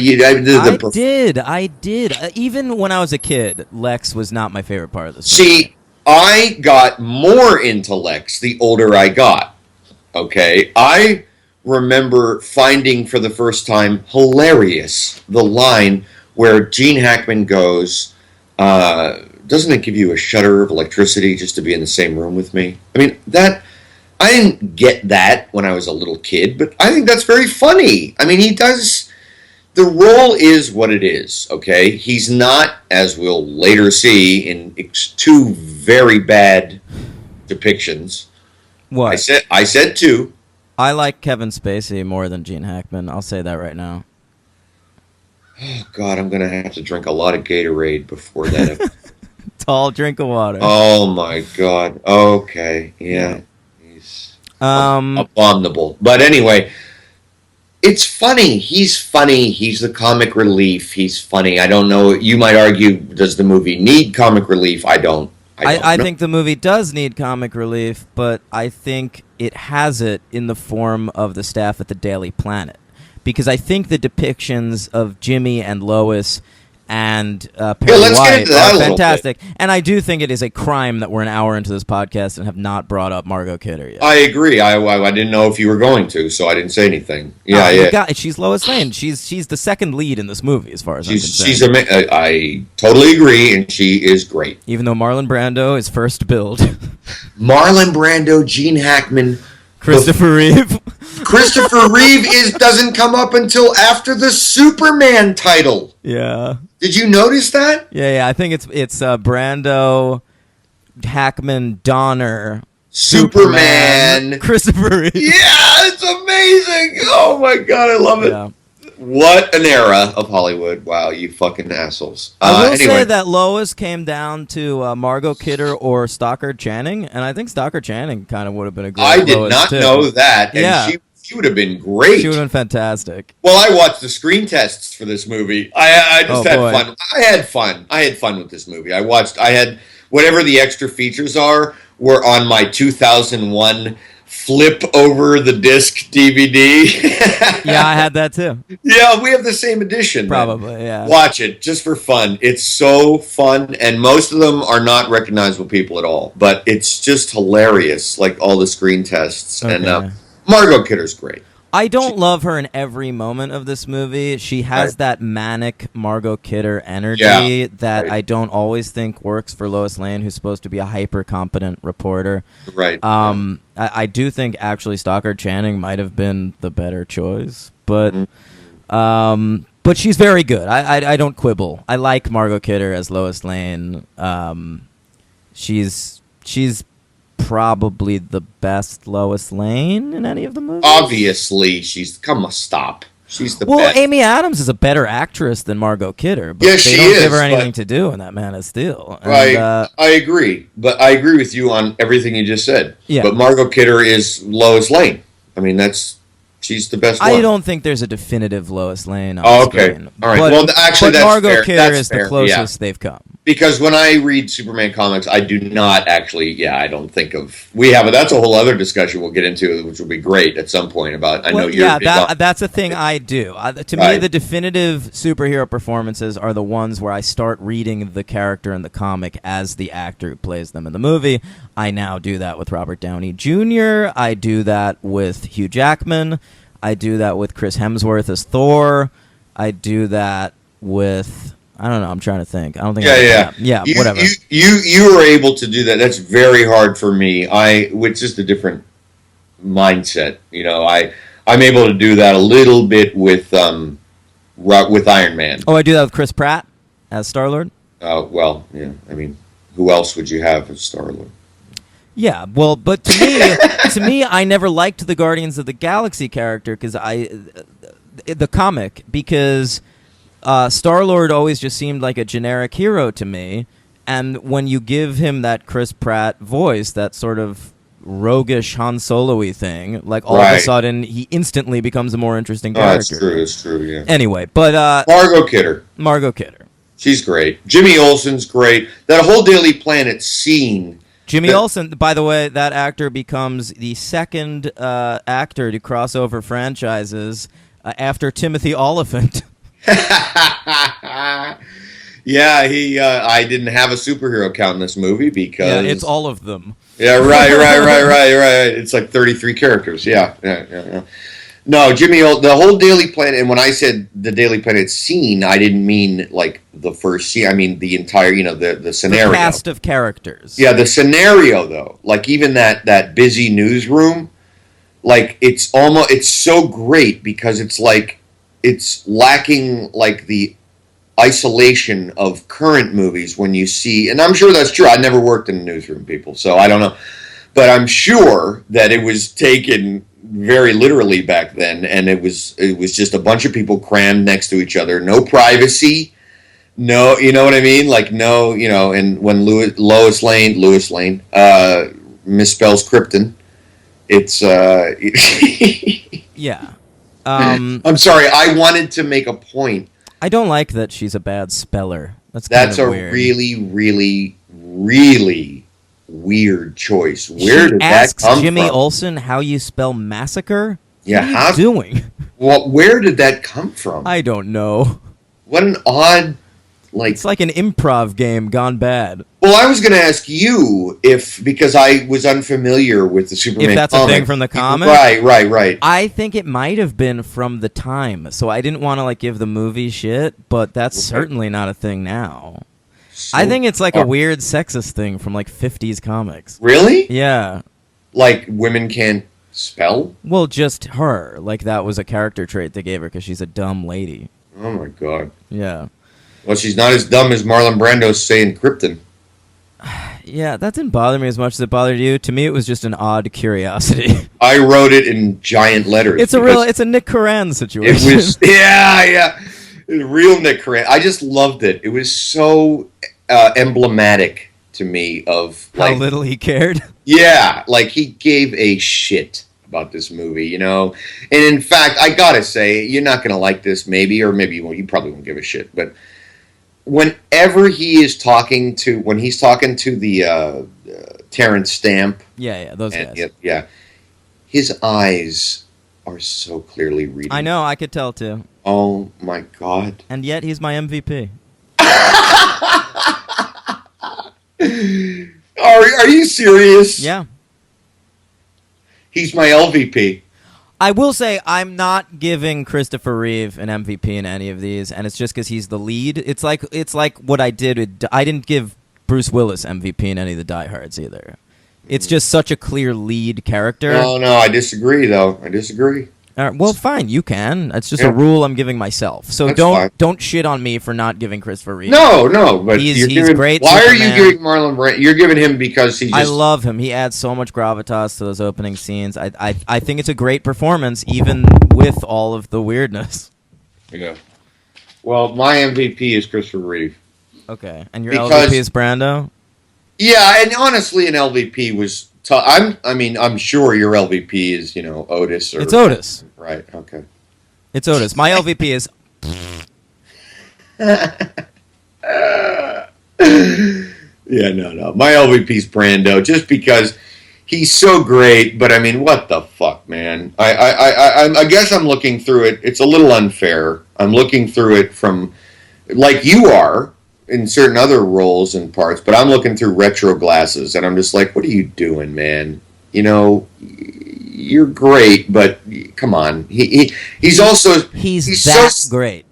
did. Even when I was a kid, Lex was not my favorite part of the story. See, I got more into Lex the older I got. Okay? I remember finding for the first time hilarious the line where Gene Hackman goes, doesn't it give you a shudder of electricity just to be in the same room with me? I mean, I didn't get that when I was a little kid, but I think that's very funny. I mean, the role is what it is, okay? He's not, as we'll later see in 2 very bad depictions. What? I said 2. I like Kevin Spacey more than Gene Hackman. I'll say that right now. Oh, God, I'm going to have to drink a lot of Gatorade before that. Tall drink of water. Oh my God. Okay. Yeah. He's abominable. But anyway, it's funny. He's funny. He's the comic relief. He's funny. I don't know. You might argue, does the movie need comic relief? I don't. I think the movie does need comic relief, but I think it has it in the form of the staff at the Daily Planet. Because I think the depictions of Jimmy and Lois and Perry White are fantastic. And I do think it is a crime that we're an hour into this podcast and have not brought up Margot Kidder yet. I agree. I didn't know if you were going to, so I didn't say anything. Yeah. She's Lois Lane. She's the second lead in this movie, as far as I'm concerned. I totally agree, and she is great. Even though Marlon Brando is first billed. Marlon Brando, Gene Hackman, Christopher Reeve. Christopher Reeve doesn't come up until after the Superman title. Yeah. Did you notice that? Yeah. I think it's Brando, Hackman, Donner, Superman, Christopher Reeve. Yeah, it's amazing. Oh my God, I love it. what an era of Hollywood. Wow, you fucking assholes. I will Anyway, say that Lois came down to Margot Kidder or Stockard Channing, and I think Stockard Channing kind of would have been a great I did Lois, not too. know that. And Yeah. she would have been great. She would have been fantastic. Well, I watched the screen tests for this movie. I just Oh, had boy. fun. I had fun with this movie. I had whatever the extra features are were on my 2001 flip over the disc DVD. Yeah, I had that too. Yeah, we have the same edition. man. Probably, yeah. Watch it just for fun. It's so fun, and most of them are not recognizable people at all. But it's just hilarious, like all the screen tests. And Okay. Margot Kidder's great. I don't love her in every moment of this movie. She has Right. that manic Margot Kidder energy Yeah, that right. I don't always think works for Lois Lane, who's supposed to be a hyper competent reporter. Right. I do think actually Stockard Channing might have been the better choice, but she's very good. I don't quibble. I like Margot Kidder as Lois Lane. She's probably the best Lois Lane in any of the movies. Obviously, she's stop. She's the Well, best. Amy Adams is a better actress than Margot Kidder, but Yes, they she don't is, give her anything but- to do in that Man of Steel. And, Right. I agree, but I agree with you on everything you just said. Yeah. But Margot Kidder is Lois Lane. I mean, she's the best one. I don't think there's a definitive Lois Lane on Oh, okay. screen. All right. But, Well, actually, but that's Margot fair. Kidder That's is fair. the closest they've come. Because when I read Superman comics, I do not actually. Yeah, I don't think of. That's a whole other discussion we'll get into, which will be great at some point. About I know you're. Yeah, big on- that's a thing I do. To me, Right. the definitive superhero performances are the ones where I start reading the character in the comic as the actor who plays them in the movie. I now do that with Robert Downey Jr. I do that with Hugh Jackman. I do that with Chris Hemsworth as Thor. I do that with. I don't know. I'm trying to think. I don't think. Yeah. Whatever. You were able to do that. That's very hard for me. Which is a different mindset. I'm able to do that a little bit with Iron Man. Oh, I do that with Chris Pratt as Star-Lord. Well, yeah. I mean, who else would you have as Star-Lord? Yeah, well, but to me, I never liked the Guardians of the Galaxy character the comic, because Star-Lord always just seemed like a generic hero to me, and when you give him that Chris Pratt voice, that sort of roguish Han Solo-y thing, like all of a Right. sudden he instantly becomes a more interesting Oh, that's character. true. It's true. Yeah. Anyway, but Margot Kidder. Margot Kidder. She's great. Jimmy Olsen's great. That whole Daily Planet scene. Jimmy That- Olsen, by the way, that actor becomes the second actor to cross over franchises after Timothy Oliphant. Yeah, I didn't have a superhero count in this movie Yeah, because it's all of them. Yeah, right. It's like 33 characters. Yeah. No, the whole Daily Planet, and when I said the Daily Planet scene, I didn't mean like the first scene. I mean the entire, the scenario. The cast of characters. Yeah, the scenario though, like even that busy newsroom, like it's so great because it's like it's lacking like the isolation of current movies when you see, and I'm sure that's true. I never worked in a newsroom, people, so I don't know, but I'm sure that it was taken very literally back then, and it was just a bunch of people crammed next to each other, no privacy. No, you know what I mean? Like, no, and when Lois Lane misspells Krypton, it's, Yeah. I'm sorry, I wanted to make a point. I don't like that she's a bad speller. That's That's kind a of weird. really, really, really weird choice. Where She did that asks come Jimmy from? Olsen how you spell massacre? Yeah, what are how- you doing? Well, where did that come from? I don't know. What an odd, like... It's like an improv game gone bad. Well, I was going to ask you because I was unfamiliar with the Superman If that's a comic. thing from the comic? Right. I think it might have been from the time, so I didn't want to give the movie shit, but that's certainly not a thing now. I think it's like a weird sexist thing from 50s comics. Really? Yeah. Like women can't spell? Well, just her. That was a character trait they gave her because she's a dumb lady. Oh my god. Yeah. Well, she's not as dumb as Marlon Brando saying Krypton. Yeah, that didn't bother me as much as it bothered you. To me, it was just an odd curiosity. I wrote it in giant letters. It's a Nick Carran situation. It was, yeah. It was real Nick Carran. I just loved it. It was so emblematic to me of how little he cared. Yeah, like he gave a shit about this movie, you know. And in fact, I gotta say, you're not gonna like this, maybe, or maybe you won't. You probably won't give a shit. But whenever he's talking to the Terrence Stamp, those guys. Yeah, his eyes are so clearly reading. I know, I could tell too. Oh my god! And yet he's my MVP. Are you serious? Yeah. He's my LVP. I will say I'm not giving Christopher Reeve an MVP in any of these, and it's just because he's the lead. It's like what I did. I didn't give Bruce Willis MVP in any of the Die Hards either. It's just such a clear lead character. No, I disagree though. I disagree. Well, fine, you can. It's just a rule I'm giving myself. So don't shit on me for not giving Christopher Reeve. No, but he's great. Why Superman. are you giving Marlon Brando? You're giving him because he just... I love him. He adds so much gravitas to those opening scenes. I think it's a great performance, even with all of the weirdness. Yeah. Well, my MVP is Christopher Reeve. Okay, and your LVP is Brando? Yeah, and honestly, an LVP was... I'm sure your LVP is, Otis. It's Otis. Right, okay. It's Otis. My LVP is... Yeah, no. My LVP's Brando, just because he's so great, but I mean, what the fuck, man? I guess I'm looking through it. It's a little unfair. I'm looking through it from, like you are, in certain other roles and parts, but I'm looking through retro glasses, and I'm just like, what are you doing, man? You're great, but come on. He's also... He's so great.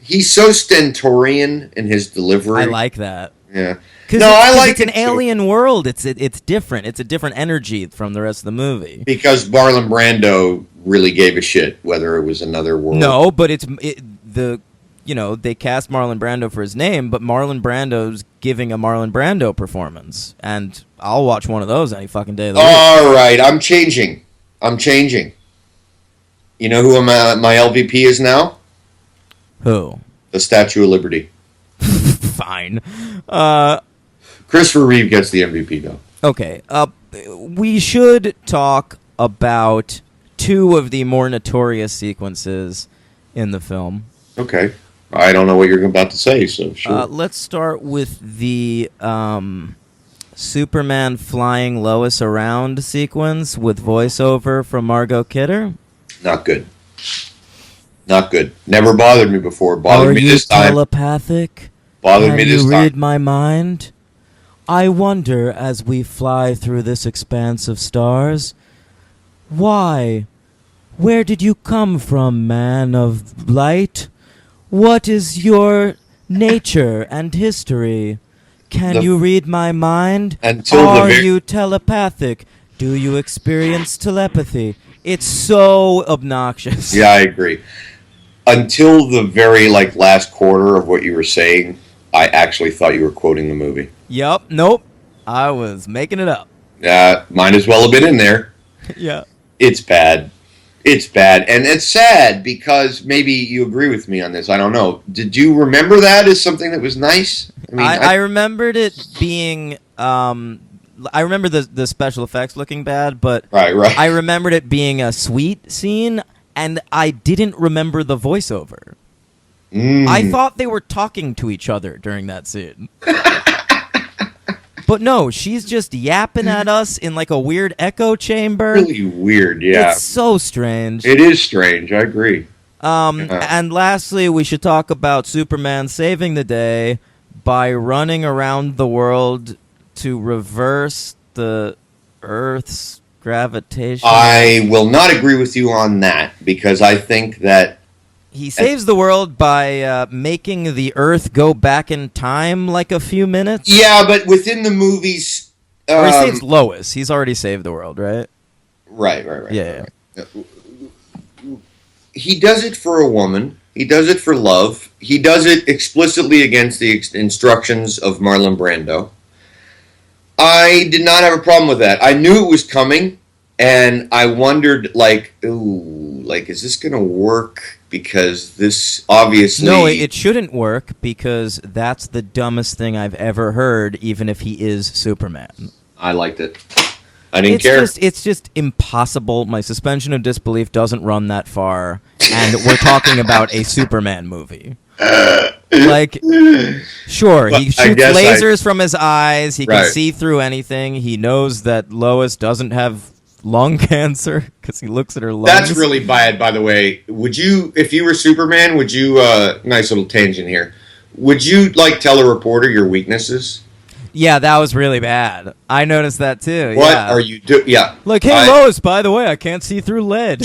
He's so stentorian in his delivery. I like that. Yeah. It's an alien world. It's different. It's a different energy from the rest of the movie. Because Marlon Brando really gave a shit whether it was another world. No, but they cast Marlon Brando for his name, but Marlon Brando's giving a Marlon Brando performance, and I'll watch one of those any fucking day of the week. All right, I'm changing. You know who my LVP is now? Who? The Statue of Liberty. Fine. Christopher Reeve gets the MVP, though. Okay. We should talk about two of the more notorious sequences in the film. Okay. I don't know what you're about to say, so sure. Let's start with the Superman flying Lois around sequence with voiceover from Margot Kidder. Not good. Never bothered me before. Bothered me this time. Are you telepathic? Bothered me this time. Can you read my mind? I wonder as we fly through this expanse of stars. Why? Where did you come from, man of light? What is your nature and history? Can you read my mind? Are you telepathic? Do you experience telepathy? It's so obnoxious. Yeah, I agree. Until the very last quarter of what you were saying, I actually thought you were quoting the movie. Yup. Nope. I was making it up. Might as well have been in there. Yeah. It's bad. And it's sad because maybe you agree with me on this. I don't know. Did you remember that as something that was nice? I remembered it being... I remember the special effects looking bad, but right. I remembered it being a sweet scene, and I didn't remember the voiceover. I thought they were talking to each other during that scene. But no, she's just yapping at us in a weird echo chamber. Really weird, yeah. It's so strange. It is strange, I agree. And lastly, we should talk about Superman saving the day by running around the world to reverse the Earth's gravitation. I will not agree with you on that, because I think that he saves the world by making the Earth go back in time a few minutes. Yeah, but within the movies... or he saves Lois. He's already saved the world, right? Right. Yeah. He does it for a woman. He does it for love. He does it explicitly against the instructions of Marlon Brando. I did not have a problem with that. I knew it was coming, and I wondered, like, ooh, like, is this going to work? Because this obviously... No, it shouldn't work because that's the dumbest thing I've ever heard, even if he is Superman. I liked it. I didn't care. It's just impossible. My suspension of disbelief doesn't run that far, and we're talking about a Superman movie. Like, sure, he shoots lasers from his eyes. He can see through anything. He knows that Lois doesn't have lung cancer because he looks at her lungs. That's really bad, by the way. Would you, if you were Superman, would you, nice little tangent here, would you, like, tell a reporter your weaknesses? Yeah, that was really bad. I noticed that, too. What are you doing? Yeah. Like, hey, Lois, by the way, I can't see through lead.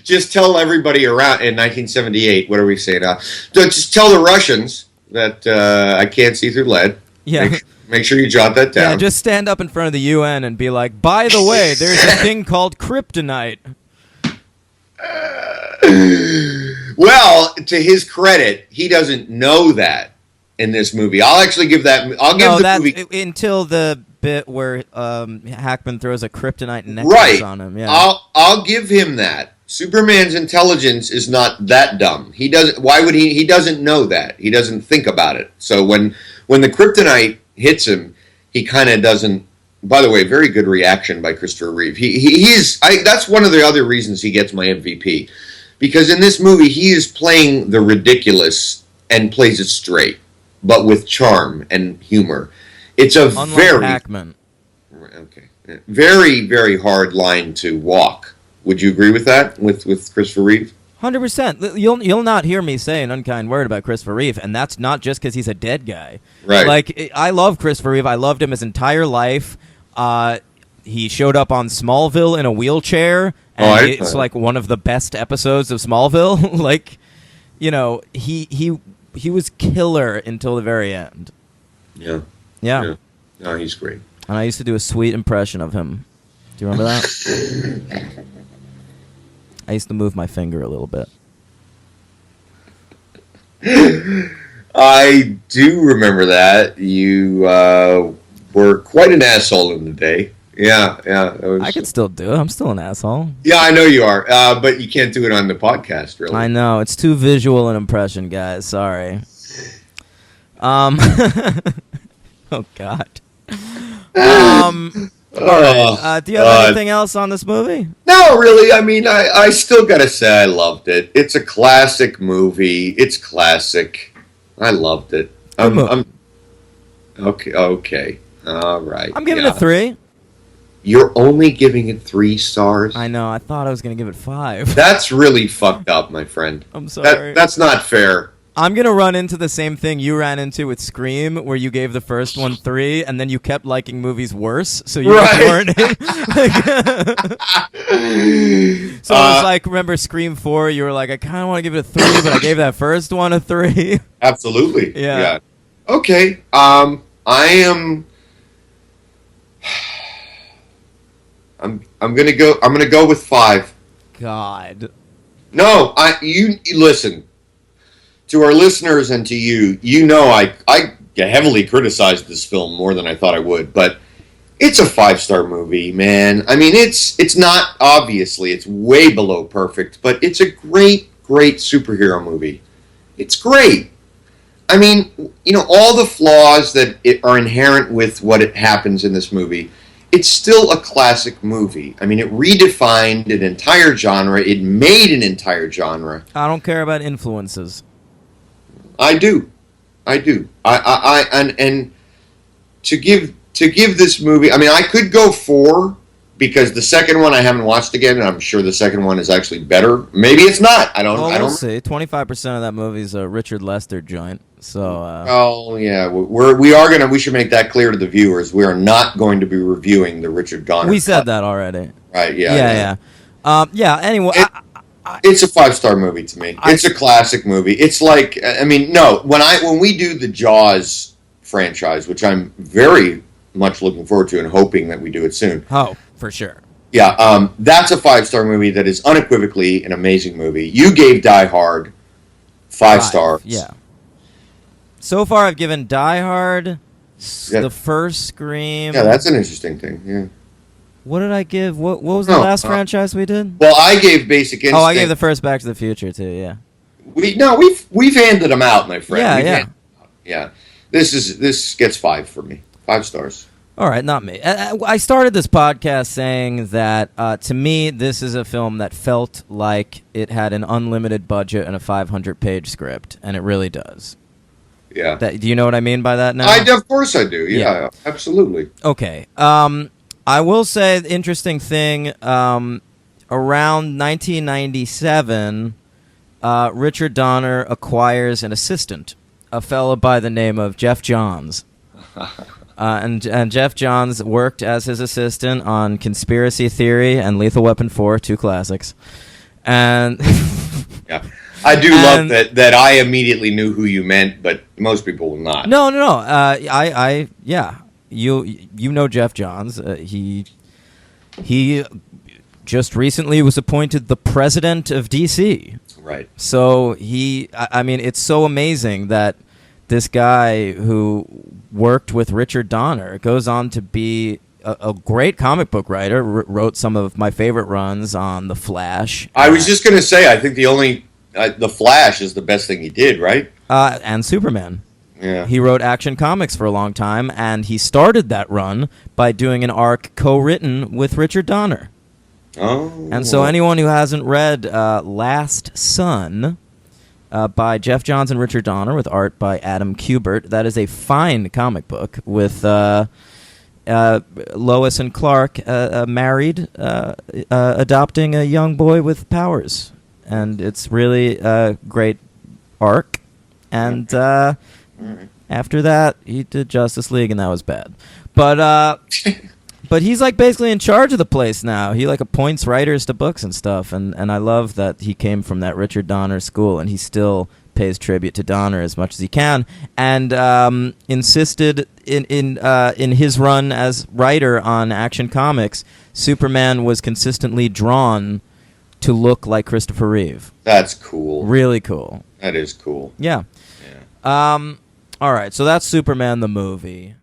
Just tell everybody around in 1978, what are we saying now? Just tell the Russians that I can't see through lead. Yeah. Make sure you jot that down. Yeah, just stand up in front of the UN and be like, by the way, there's a thing called kryptonite. Well, to his credit, he doesn't know that in this movie. I'll actually give that... movie... Until the bit where Hackman throws a kryptonite necklace on him. Yeah. I'll give him that. Superman's intelligence is not that dumb. He doesn't... Why would he... He doesn't know that. He doesn't think about it. So when the kryptonite hits him, he kind of doesn't... By the way, very good reaction by Christopher Reeve. He is... that's one of the other reasons he gets my MVP. Because in this movie, he is playing the ridiculous and plays it straight, but with charm and humor. It's a very... Hackman. Okay. Very, very hard line to walk. Would you agree with that, with Christopher Reeve? 100%. You'll not hear me say an unkind word about Christopher Reeve, and that's not just because he's a dead guy. Right. Like, I love Christopher Reeve. I loved him his entire life. He showed up on Smallville in a wheelchair, and it's like one of the best episodes of Smallville. Like, you know, he was killer until the very end. Yeah. Yeah. No, he's great. And I used to do a sweet impression of him. Do you remember that? I used to move my finger a little bit. I do remember that. You were quite an asshole in the day. Yeah. I could still do it. I'm still an asshole. Yeah, I know you are, but you can't do it on the podcast, really. I know. It's too visual an impression, guys. Sorry. Oh, God. All right. Do you have anything else on this movie? No, really. I mean, I still got to say I loved it. It's a classic movie. It's classic. I loved it. I'm okay. All right. I'm giving it 3. You're only giving it 3 stars? I know. I thought I was going to give it 5. That's really fucked up, my friend. I'm sorry. That's not fair. I'm going to run into the same thing you ran into with Scream, where you gave the first one 3, and then you kept liking movies worse, so you weren't in. So it was like, remember Scream 4, you were like, I kind of want to give it a 3, but I gave that first one a 3. Absolutely. Yeah. Okay. I'm gonna go with 5. God. No, you listen. To our listeners and to you, you know I heavily criticized this film more than I thought I would, but it's a 5-star movie, man. I mean, it's not, obviously, it's way below perfect, but it's a great superhero movie. It's great. I mean, you know, all the flaws that are inherent with what happens in this movie, it's still a classic movie. I mean, it redefined an entire genre. It made an entire genre. I don't care about influences. I do. And to give this movie, I mean, I could go 4 because the second one I haven't watched again, and I'm sure the second one is actually better. Maybe it's not. I don't. We'll see. 25% of that movie is a Richard Lester joint. So. Oh yeah, we should make that clear to the viewers. We are not going to be reviewing the Richard Donner. We said that already. Right. Yeah. Yeah. Anyway. It's a 5-star movie to me. It's a classic movie. It's like, I mean, no, when we do the Jaws franchise, which I'm very much looking forward to and hoping that we do it soon. Oh, for sure. Yeah, that's a 5-star movie that is unequivocally an amazing movie. You gave Die Hard 5 stars. Yeah. So far, I've given Die Hard Yeah. The first Scream. Yeah, that's an interesting thing. Yeah. What did I give? What was the last franchise we did? Well, I gave Basic Instinct. Oh, I gave the first Back to the Future too. Yeah. We've handed them out, my friend. Yeah, We've yeah. handed them out. Yeah. This gets 5 for me. 5 stars. All right, not me. I started this podcast saying that to me, this is a film that felt like it had an unlimited budget and a 500-page script, and it really does. Yeah. Do you know what I mean by that now? Of course I do. Yeah, absolutely. Okay. I will say the interesting thing, around 1997, Richard Donner acquires an assistant, a fellow by the name of Jeff Johns. And Jeff Johns worked as his assistant on Conspiracy Theory and Lethal Weapon 4, 2 classics. And yeah. I do love that I immediately knew who you meant, but most people will not. No. Yeah. You know Jeff Johns. He just recently was appointed the president of DC. Right. So I mean, it's so amazing that this guy who worked with Richard Donner goes on to be a great comic book writer, wrote some of my favorite runs on The Flash. I was just going to say, I think The Flash is the best thing he did, right? And Superman. Yeah. He wrote Action Comics for a long time, and he started that run by doing an arc co-written with Richard Donner. Oh. And so anyone who hasn't read Last Son by Jeff Johns and Richard Donner with art by Adam Kubert, that is a fine comic book with Lois and Clark married, adopting a young boy with powers. And it's really a great arc. And after that, he did Justice League, and that was bad. But he's like basically in charge of the place now. He like appoints writers to books and stuff. And I love that he came from that Richard Donner school, and he still pays tribute to Donner as much as he can, and insisted in his run as writer on Action Comics, Superman was consistently drawn to look like Christopher Reeve. That's cool. Really cool. That is cool. Yeah. Yeah. All right, so that's Superman the movie.